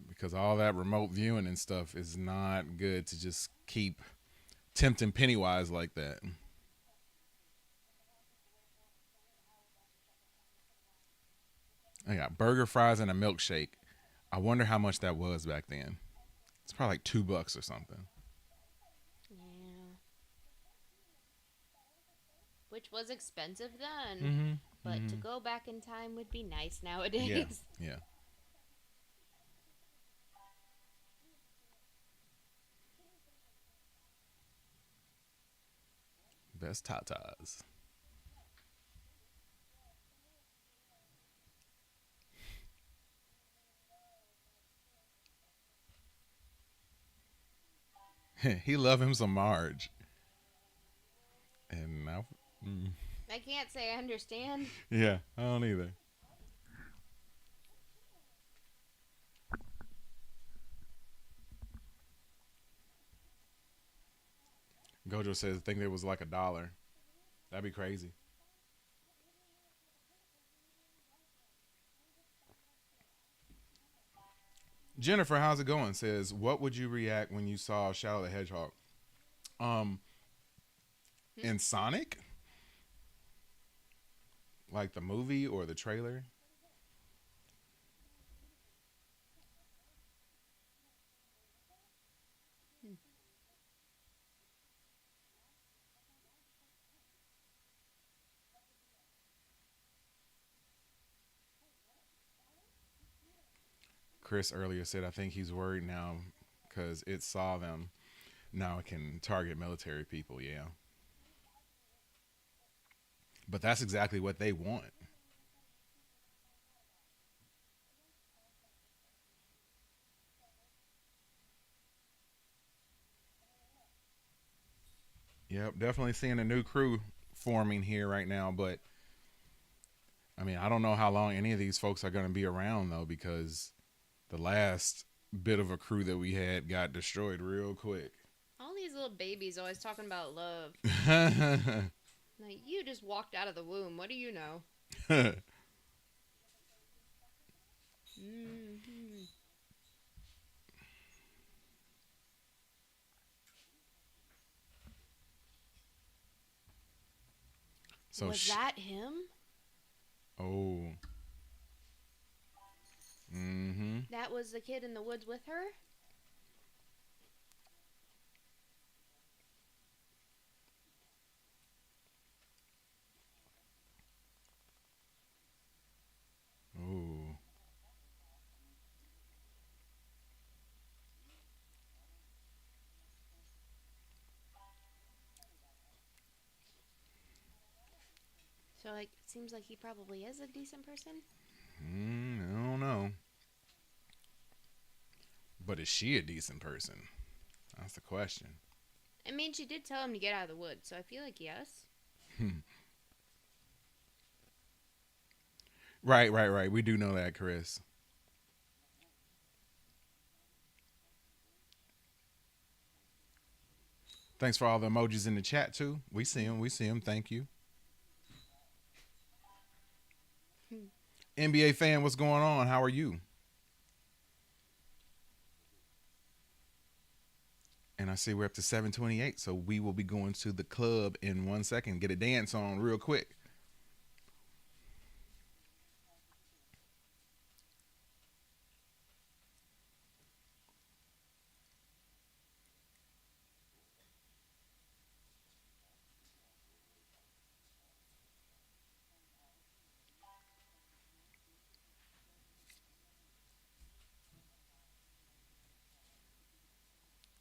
Because all that remote viewing and stuff is not good to just keep tempting Pennywise like that. I got burger, fries, and a milkshake. I wonder how much that was back then. It's probably like $2 or something. Yeah. Which was expensive then. Mm-hmm. But to go back in time would be nice nowadays. Yeah. Best tatas. He love him some Marge. And now... I can't say I understand. Yeah, I don't either. Gojo says, I think it was like $1. That'd be crazy. Jennifer, how's it going? Says, what would you react when you saw Shadow the Hedgehog? In Sonic? Like the movie or the trailer? Chris earlier said, I think he's worried now because it saw them. Now it can target military people, yeah. But that's exactly what they want. Yep, definitely seeing a new crew forming here right now, but I mean, I don't know how long any of these folks are going to be around though, because the last bit of a crew that we had got destroyed real quick. All these little babies always talking about love. Like, you just walked out of the womb. What do you know? So was that him? Oh. That was the kid in the woods with her? Ooh. So, like, it seems like he probably is a decent person. I don't know. But is she a decent person? That's the question. I mean, she did tell him to get out of the woods, so I feel like yes. Right. We do know that, Chris. Thanks for all the emojis in the chat, too. We see them. Thank you. NBA fan, what's going on? How are you? And I see we're up to 7:28, so we will be going to the club in 1 second. Get a dance on real quick.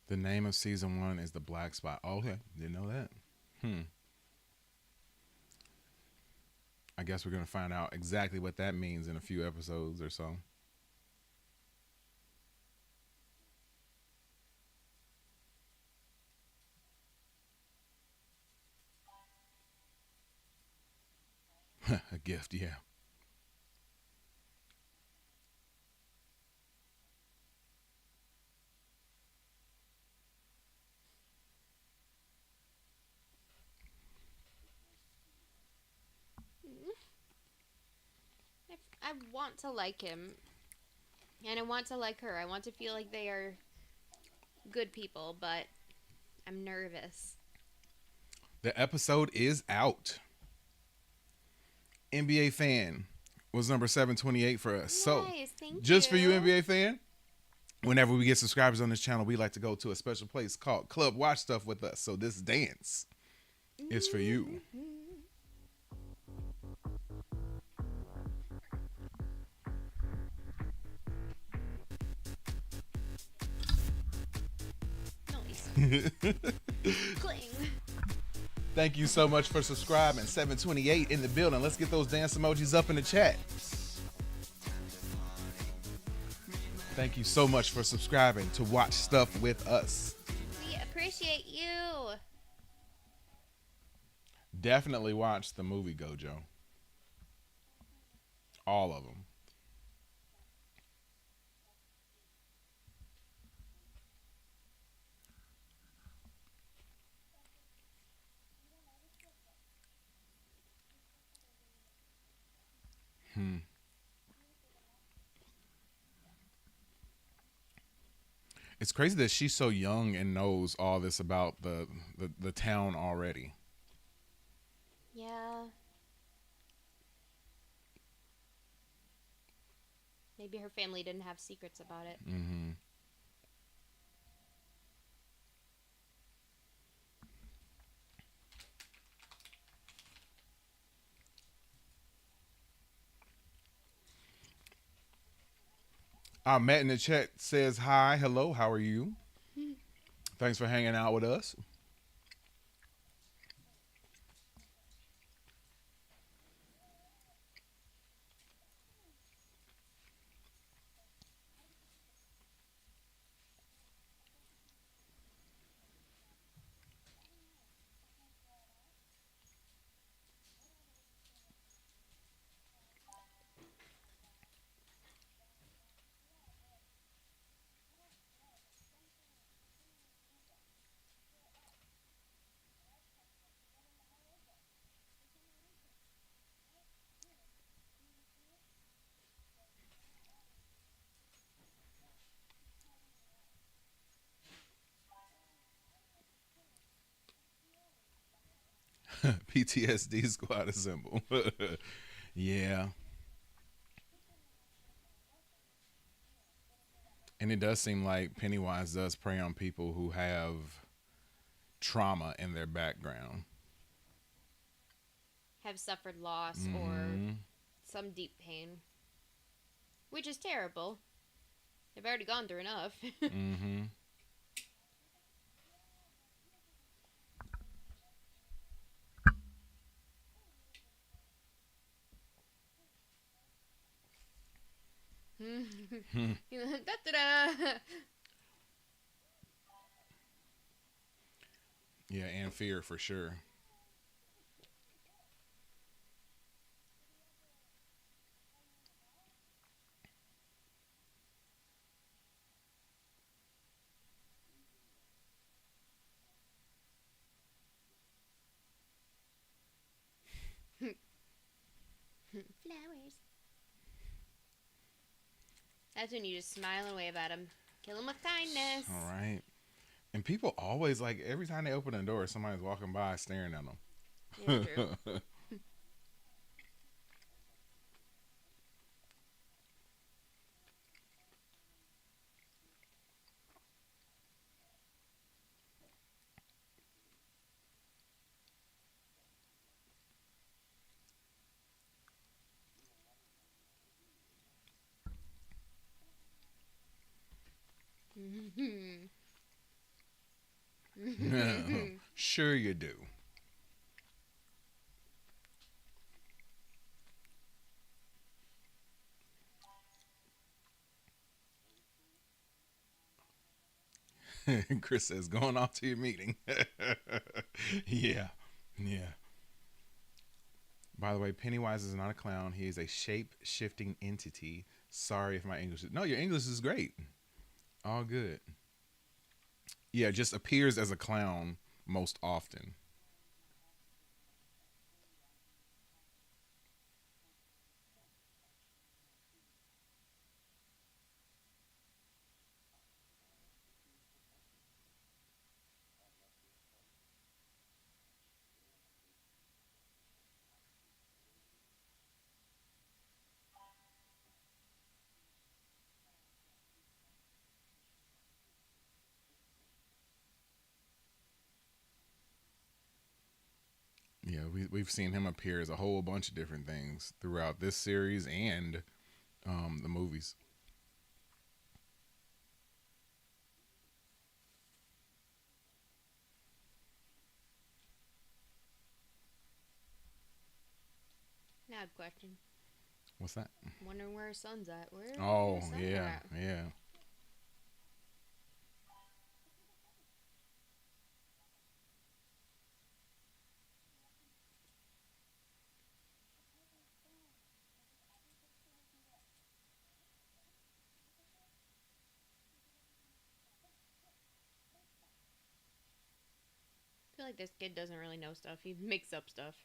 The name of season 1 is The Black Spot. Oh, okay, didn't know that. I guess we're going to find out exactly what that means in a few episodes or so. A gift, yeah. I want to like him. And I want to like her. I want to feel like they are good people, but I'm nervous. The episode is out. NBA fan was number 728 for us. So, just for you, NBA fan, whenever we get subscribers on this channel, we like to go to a special place called Club Watch Stuff with us. So this dance is for you. Noise. Cling. Thank you so much for subscribing. 728 in the building. Let's get those dance emojis up in the chat. Thank you so much for subscribing to Watch Stuff with us. We appreciate you. Definitely watch the movie Gojo. All of them. It's crazy that she's so young and knows all this about the town already. Yeah. Maybe her family didn't have secrets about it. Mm-hmm. Matt in the chat says, hi, hello, how are you? Thanks for hanging out with us. PTSD squad assemble. Yeah. And it does seem like Pennywise does prey on people who have trauma in their background. Have suffered loss or some deep pain. Which is terrible. They've already gone through enough. Mm-hmm. Da-da-da. Yeah, and fear for sure. Flowers. That's when you just smile and wave at them. Kill them with kindness. All right. And people always, like, every time they open the door, somebody's walking by staring at them. It's true. Sure you do. Chris says, going off to your meeting. Yeah. Yeah. By the way, Pennywise is not a clown. He is a shape-shifting entity. Sorry if my English is... No, your English is great. All good. Yeah, just appears as a clown most often. Yeah, we've seen him appear as a whole bunch of different things throughout this series and the movies. Now I have a question. What's that? Wondering where his son's at. Where? Oh, where's his son yeah, at? yeah. I feel like this kid doesn't really know stuff. He makes up stuff.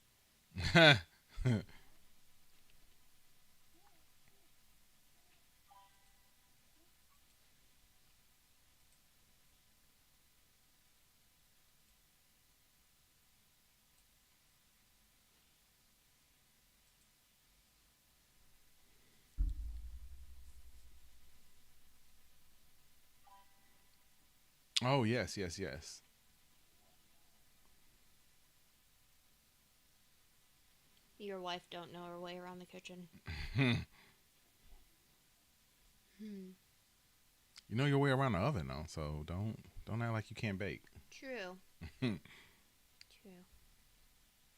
Oh, yes, yes, yes. Your wife don't know her way around the kitchen. You know your way around the oven, though, so don't act like you can't bake. True. True.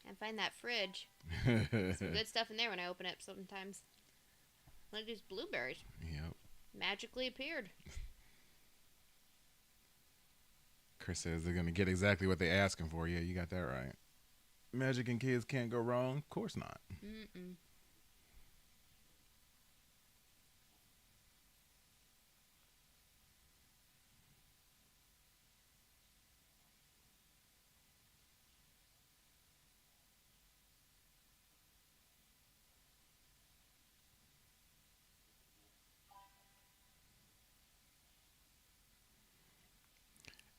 And find that fridge. Some good stuff in there when I open it sometimes. Like these blueberries. Yep. Magically appeared. Chris says they're gonna get exactly what they're asking for. Yeah, you got that right. Magic and kids can't go wrong. Of course not. Mm-mm.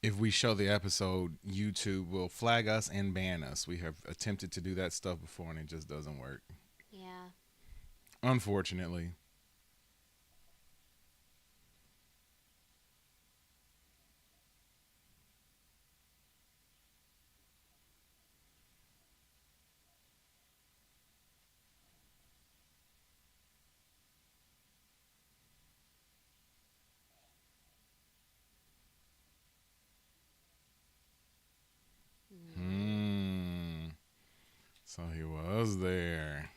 If we show the episode, YouTube will flag us and ban us. We have attempted to do that stuff before and it just doesn't work. Yeah. Unfortunately. So he was there.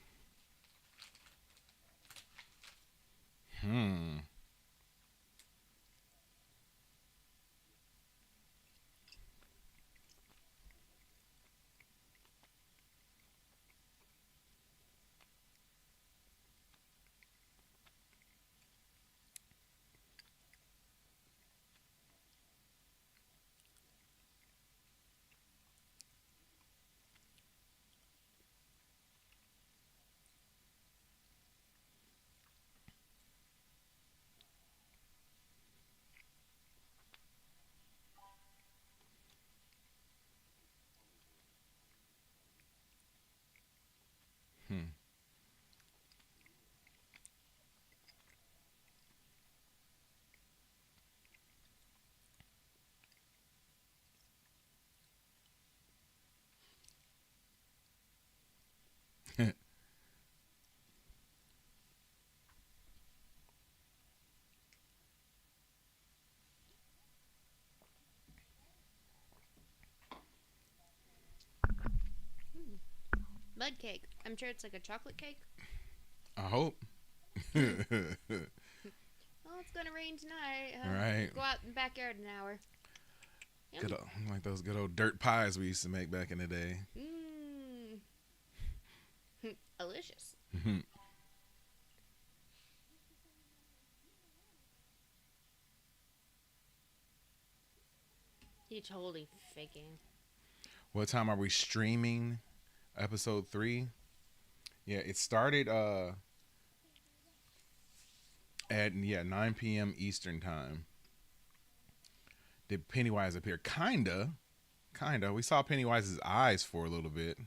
Mud cake. I'm sure it's like a chocolate cake. I hope. Oh, it's gonna rain tonight. Right. Go out in the backyard an hour. Good old, like those good old dirt pies we used to make back in the day. Delicious. He totally faking. What time are we streaming episode 3? Yeah, it started at 9 p.m. Eastern time. Did Pennywise appear? Kinda. We saw Pennywise's eyes for a little bit,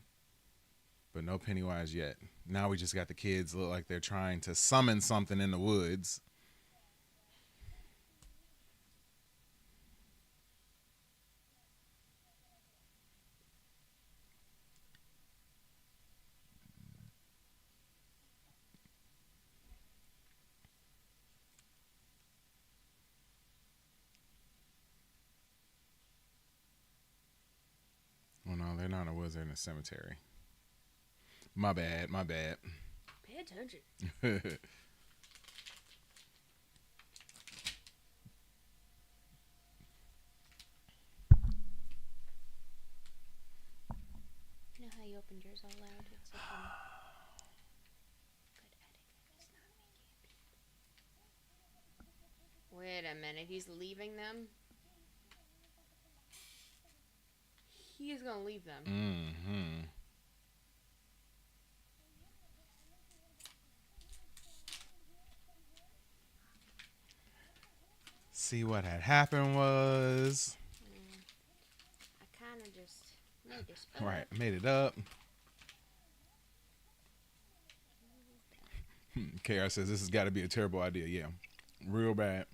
but no Pennywise yet. Now we just got the kids look like they're trying to summon something in the woods. Oh no, they're not in the woods, they're in the cemetery. My bad. Pay attention. You know how you opened yours all loud? It's so funny. Good editing. It's not making it. Wait a minute. He's leaving them? He is gonna leave them. See, what had happened was... I kind of just made this up. Right, made it up. KR says this has got to be a terrible idea. Yeah, real bad.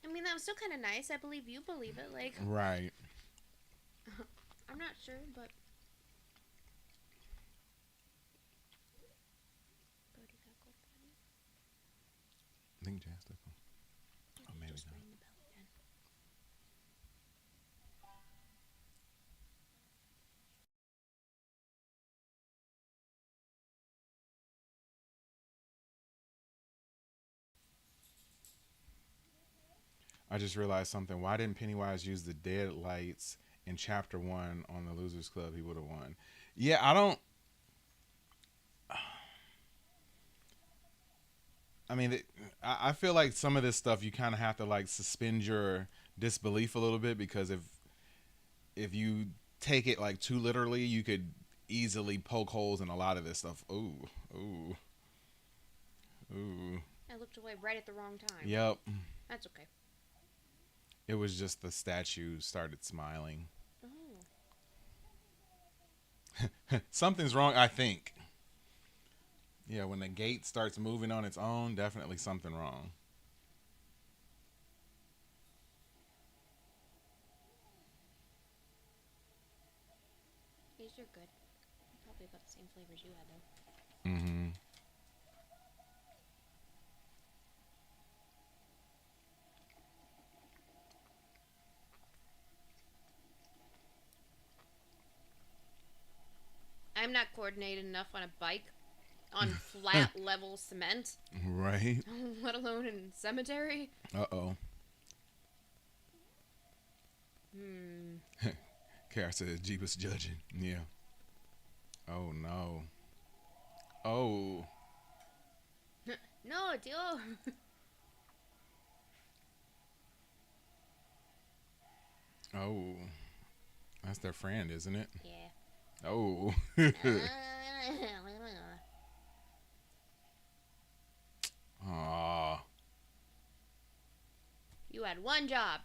I mean, that was still kind of nice. I believe you believe it. Like, Right. I'm not sure, but. I think Jazz took him. Oh, maybe just not. rang the bell again. I just realized something. Why didn't Pennywise use the dead lights in chapter 1 on the Losers Club? He would have won. Yeah, I don't. I mean, I feel like some of this stuff you kind of have to like suspend your disbelief a little bit, because if you take it like too literally, you could easily poke holes in a lot of this stuff. Ooh. I looked away right at the wrong time. Yep. That's okay. It was just the statue started smiling. Oh. Something's wrong, I think. Yeah, when the gate starts moving on its own, definitely something wrong. These are good. Probably about the same flavors you had, though. I'm not coordinated enough on a bike on flat level cement. Right. Let alone in cemetery. Uh-oh. Hmm. Kara said Jeep was judging. Yeah. Oh, no. Oh. No, tío. Oh. That's their friend, isn't it? Yeah. Oh. Aw. You had one job.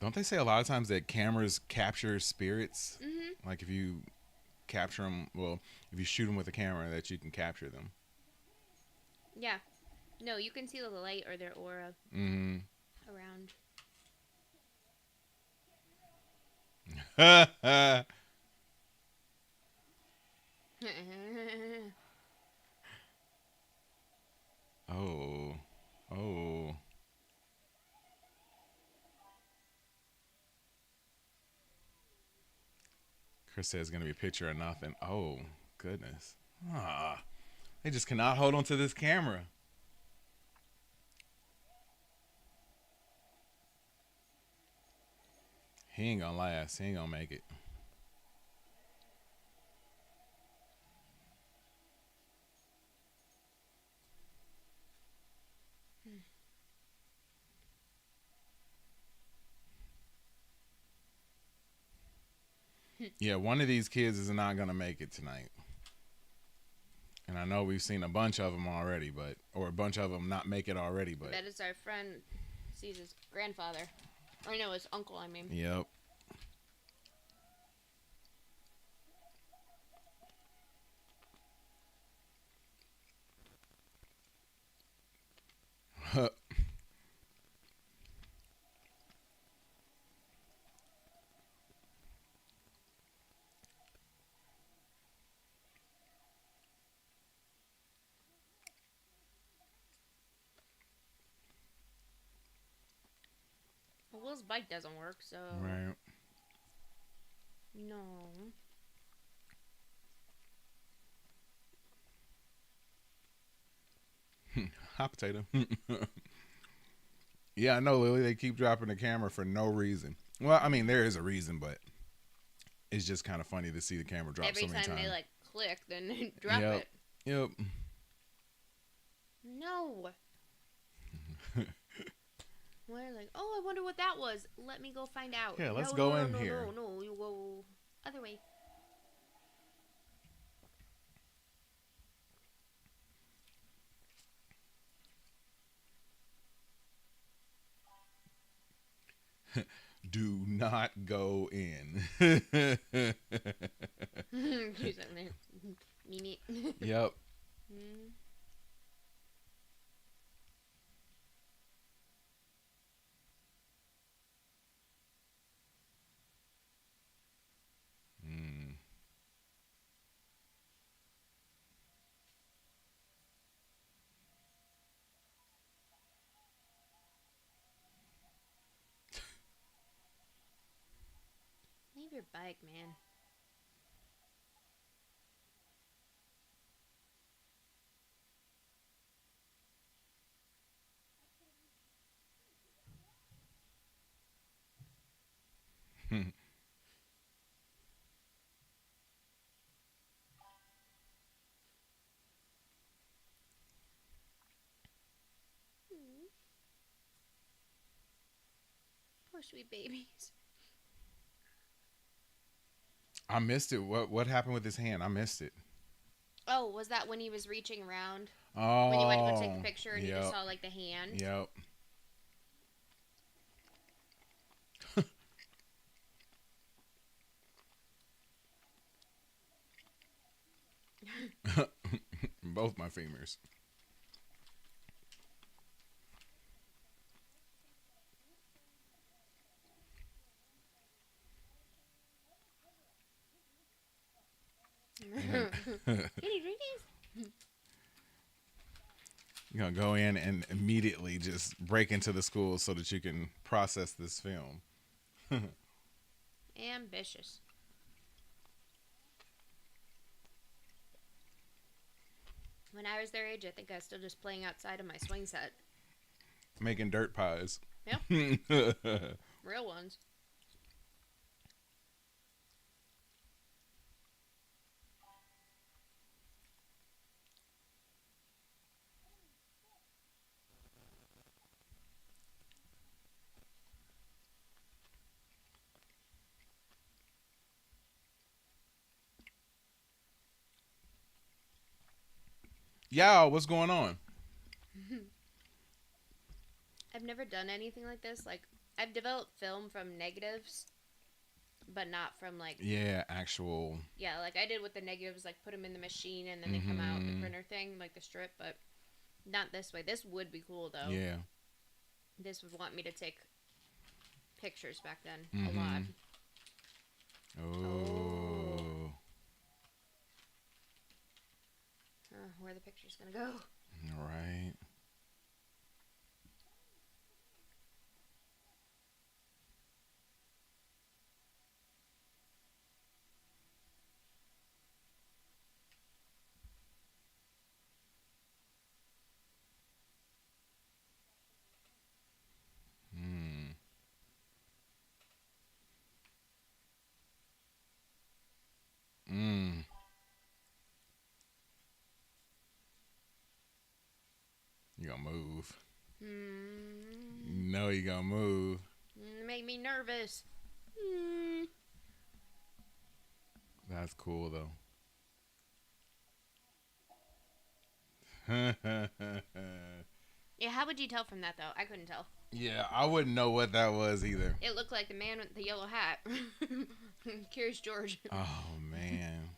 Don't they say a lot of times that cameras capture spirits? Mm-hmm. Like if you capture them, well, if you shoot them with a camera, that you can capture them. Yeah. No, you can see the light or their aura around. Oh. Oh. Chris says it's going to be a picture or nothing. Oh, goodness. Ah. They just cannot hold on to this camera. He ain't going to last. He ain't going to make it. Yeah, one of these kids is not going to make it tonight. And I know we've seen a bunch of them already, or a bunch of them not make it already, but. That is our friend sees his grandfather. Or no, his uncle, I mean. Yep. Well, Will's bike doesn't work, so. Right. No. Hot potato. Yeah, I know, Lily. They keep dropping the camera for no reason. Well, I mean, there is a reason, but it's just kind of funny to see the camera drop Every so many time times. they like click, then they drop Yep. it. Yep. No. We're like, oh, I wonder what that was. Let me go find out. Yeah, let's No, go no, in no, here. No, you go other way. Do not go in. She's in there. Mean it. Yep. Mm. Leave your bike, man. Poor sweet babies. I missed it. What happened with his hand? I missed it. Oh, was that when he was reaching around? Oh. When you went to go take the picture and you Yep. just saw like the hand? Yep. Both my femurs. Can you drink these? You're gonna go in and immediately just break into the school so that you can process this film. Ambitious. When I was their age, I think I was still just playing outside of my swing set. Making dirt pies. Yep. Real ones. Y'all, what's going on? I've never done anything like this. Like, I've developed film from negatives, but not from, like... Yeah, actual... Yeah, like, I did with the negatives, like, put them in the machine, and then they come out, the printer thing, like the strip, but not this way. This would be cool, though. Yeah. This would want me to take pictures back then, a lot. Oh. Where are the pictures gonna go? All right. You gonna move. No, you gonna move. Make me nervous. That's cool, though. Yeah, how would you tell from that, though? I couldn't tell. Yeah, I wouldn't know what that was either. It looked like the man with the yellow hat. Curious George. Oh, man.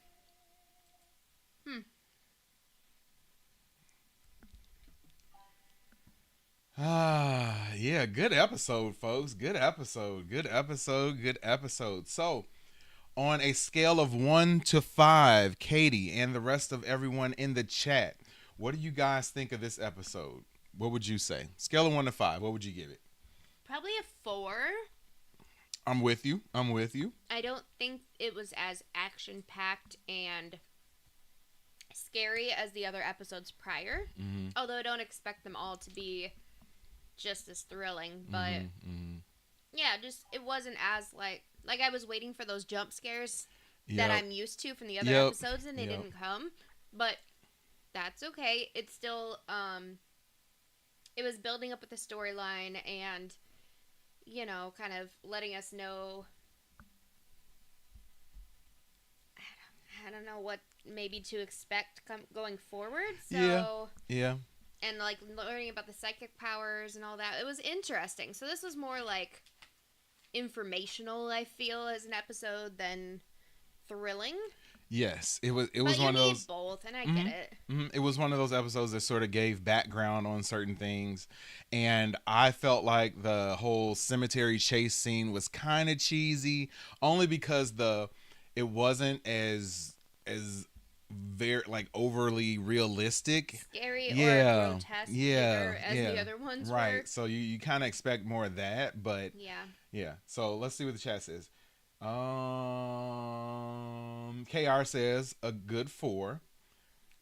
Yeah, good episode, folks. Good episode. So, on a scale of 1 to 5, Katie and the rest of everyone in the chat, what do you guys think of this episode? What would you say? Scale of 1 to 5, what would you give it? Probably a 4. I'm with you. I don't think it was as action-packed and scary as the other episodes prior. Although I don't expect them all to be just as thrilling. But, yeah, just it wasn't as, like I was waiting for those jump scares that I'm used to from the other episodes, and they didn't come. But that's okay. It's still, it was building up with the storyline and, you know, kind of letting us know, I don't know what maybe to expect going forward. So, yeah. And, like, learning about the psychic powers and all that. It was interesting. So this was more, like, informational, I feel, as an episode than thrilling. Yes, it was But one of you those. need both, and I get it. It was one of those episodes that sort of gave background on certain things, and I felt like the whole cemetery chase scene was kind of cheesy, only because it wasn't as very like overly realistic, Scary or grotesque as the other ones were. Right. So you kind of expect more of that, but yeah. So let's see what the chat says. KR says a good 4.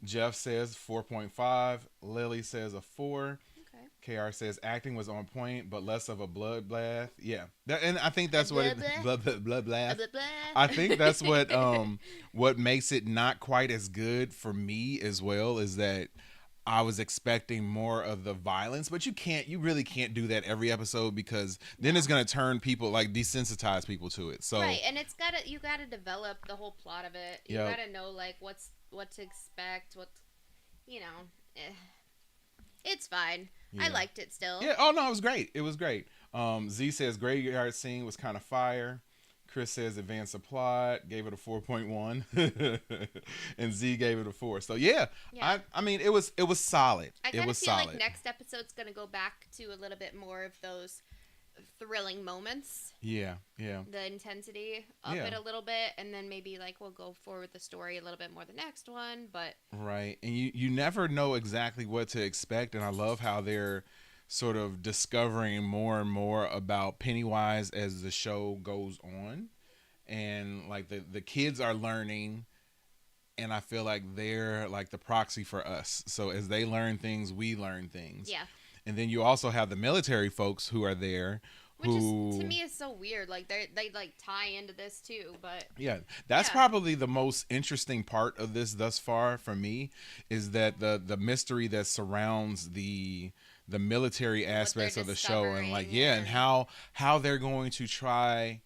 Jeff says 4.5. Lily says a 4. Okay. KR says acting was on point, but less of a bloodbath. Yeah, and I think that's what bloodbath. I think that's what makes it not quite as good for me as well, is that I was expecting more of the violence, but you really can't do that every episode, because then it's gonna turn people, like, desensitize people to it. So right, and you gotta develop the whole plot of it. You gotta know, like, what to expect. It's fine. Yeah. I liked it still. Yeah. Oh no, it was great. Z says graveyard scene was kind of fire. Chris says advanced the plot, gave it a 4.1, and Z gave it a 4. So yeah. I mean it was solid. I kind of feel like next episode's gonna go back to a little bit more of those thrilling moments. Yeah. The intensity up it a little bit, and then maybe like we'll go forward with the story a little bit more the next one. But right, and you never know exactly what to expect, and I love how they're sort of discovering more and more about Pennywise as the show goes on, and like the kids are learning and I feel like they're like the proxy for us. So as they learn things, we learn things. Yeah. And then you also have the military folks who are there. Which is, to me, is so weird. Like, they like tie into this too, but... Yeah, that's probably the most interesting part of this thus far for me, is that the mystery that surrounds the military aspects of the show, and like, and how they're going to try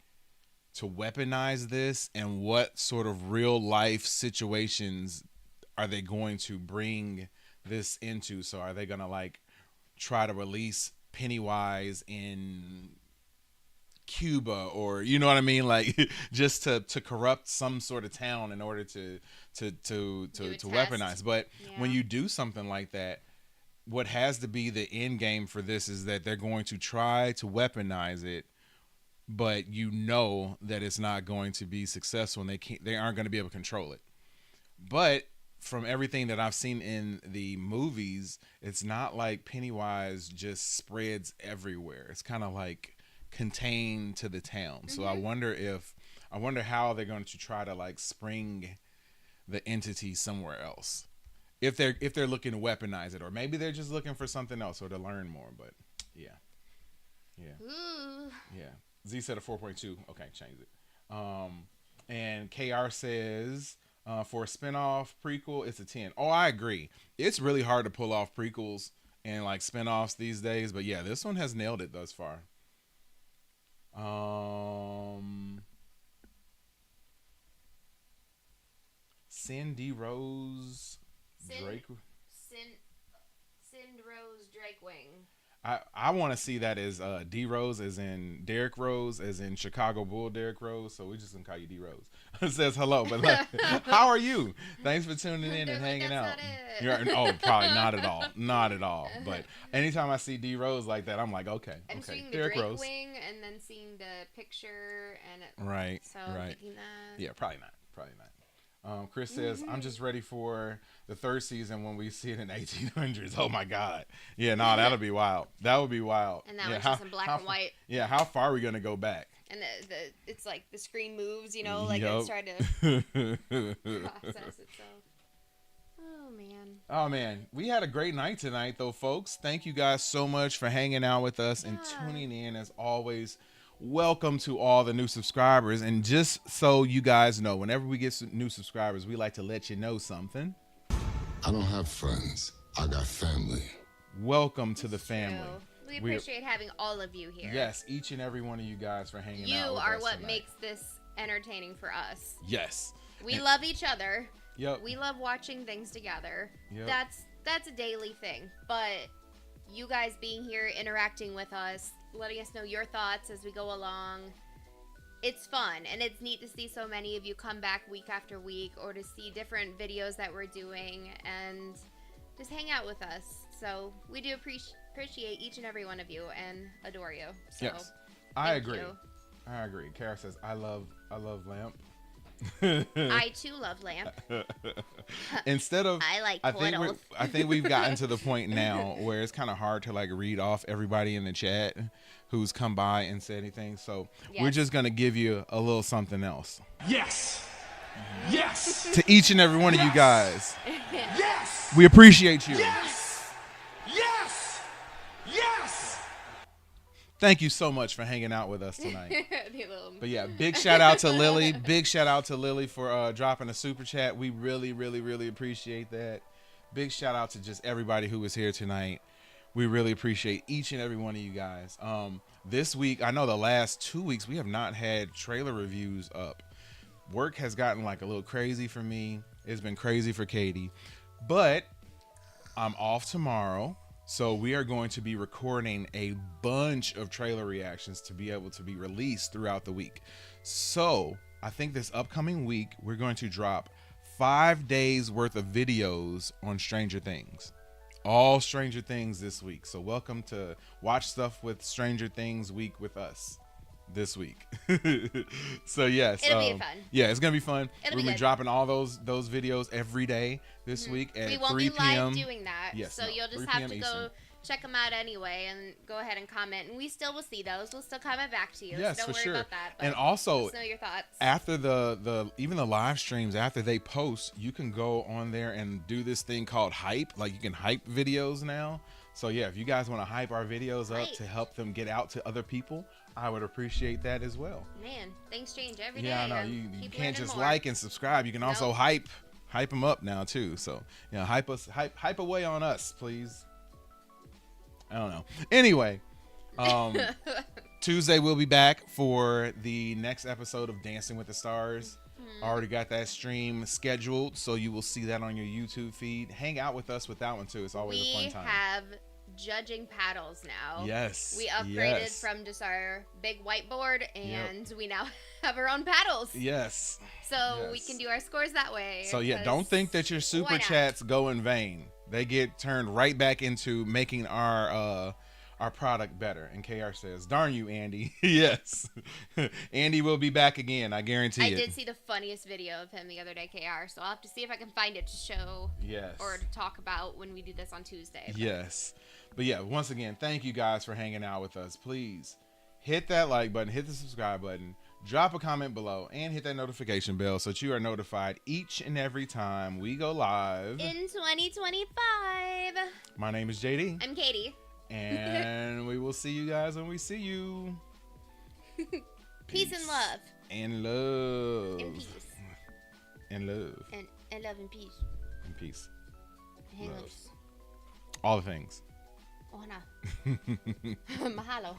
to weaponize this, and what sort of real life situations are they going to bring this into. So are they going to like try to release Pennywise in Cuba, or you know what I mean, like just to corrupt some sort of town in order to weaponize. But when you do something like that, what has to be the end game for this is that they're going to try to weaponize it, but you know that it's not going to be successful, and they aren't going to be able to control it. But from everything that I've seen in the movies, it's not like Pennywise just spreads everywhere. It's kind of like contained to the town. So I wonder how they're going to try to like spring the entity somewhere else, if they're looking to weaponize it, or maybe they're just looking for something else or to learn more. But yeah. Z said a 4.2. Okay, change it. And KR says for a spinoff prequel, it's a 10. Oh, I agree. It's really hard to pull off prequels and like spinoffs these days, but yeah, this one has nailed it thus far. Cindy Rose Drake. Cindy Rose Drake Wing. I want to see that as D Rose, as in Derrick Rose, as in Chicago Bull Derrick Rose. So we're just gonna call you D Rose. It says hello, but like, how are you? Thanks for tuning in and hanging out. Probably not at all, not at all. But anytime I see D Rose like that, I'm like, okay, I'm okay. seeing the Derrick Drake Rose. Wing, and then seeing the picture, and right, so right. thinking that. Yeah, probably not. Chris says, I'm just ready for the third season when we see it in 1800s. Oh my God. Yeah, no, that'll be wild. That would be wild. And that one's just in black and white. Yeah, how far are we going to go back? And it's like the screen moves, you know, like it's trying to process itself. Oh man, we had a great night tonight though, folks. Thank you guys so much for hanging out with us and tuning in as always. Welcome to all the new subscribers. And just so you guys know, whenever we get some new subscribers, we like to let you know something. I don't have friends. I got family. Welcome to the family. We appreciate having all of you here. Yes, each and every one of you guys for hanging out with us. You are what tonight. makes this entertaining for us. Yes. We love each other. Yep. We love watching things together. Yep. That's a daily thing. But you guys being here, interacting with us, letting us know your thoughts as we go along, it's fun, and it's neat to see so many of you come back week after week, or to see different videos that we're doing and just hang out with us. So we do appreciate each and every one of you and adore you. So yes, I agree. I agree. Kara says, I love Lamp. I too love Lamp. Instead of, I like I think we've gotten to the point now where it's kind of hard to like read off everybody in the chat who's come by and said anything. So we're just gonna give you a little something else. Yes. Yes. To each and every one of you guys. Yes. We appreciate you. Yes. Yes. Yes. Thank you so much for hanging out with us tonight. But yeah, big shout out to Lily. Big shout out to Lily for dropping a super chat. We really, really, really appreciate that. Big shout out to just everybody who was here tonight. We really appreciate each and every one of you guys. This week, I know the last 2 weeks, we have not had trailer reviews up. Work has gotten like a little crazy for me. It's been crazy for Katie. But I'm off tomorrow. So we are going to be recording a bunch of trailer reactions to be able to be released throughout the week. So I think this upcoming week, we're going to drop 5 days worth of videos on Stranger Things. All Stranger Things this week. So welcome to Watch Stuff with Stranger Things week with us this week. So yes, it'll be fun. Yeah, it's gonna be fun. We're gonna be good. dropping all those videos every day this week at 3 p.m. We won't be live doing that. Yes, so no, you'll just 3 have p.m. to Eastern. go check them out anyway, and go ahead and comment. And we still will see those. We'll still comment back to you. Yes, so don't for worry sure. about that. But And also, let us know your thoughts. after the even the live streams, after they post, you can go on there and do this thing called hype. Like, you can hype videos now. So yeah, if you guys want to hype our videos up to help them get out to other people, I would appreciate that as well. Man, things change every day. Yeah, I know. I'm You keep can't learning just more. like and subscribe. You can also Nope. hype them up now too. So yeah, hype away on us, please. I don't know. Anyway, Tuesday we'll be back for the next episode of Dancing with the Stars. Already got that stream scheduled, so you will see that on your YouTube feed. Hang out with us with that one too. It's always a fun We time. have judging paddles now. Yes. We upgraded yes. from just our big whiteboard, and we now have our own paddles. Yes. So we Yes. can do our scores that way. So yeah, don't 'cause think that your why super not? chats go in vain. They get turned right back into making our product better. And KR says, "Darn you, Andy." Yes. Andy will be back again, I guarantee I it. did see the funniest video of him the other day, KR. So I'll have to see if I can find it to show Yes. or to talk about when we do this on Tuesday. But Yes. But yeah, once again, thank you guys for hanging out with us. Please hit that like button, hit the subscribe button, drop a comment below, and hit that notification bell so that you are notified each and every time we go live. in 2025, My name is JD. I'm Katie. And we will see you guys when we see you. Peace and love. And love. And peace. And love. And love and peace. And peace. Hang Love. loose. All the things. Ohana. Mahalo.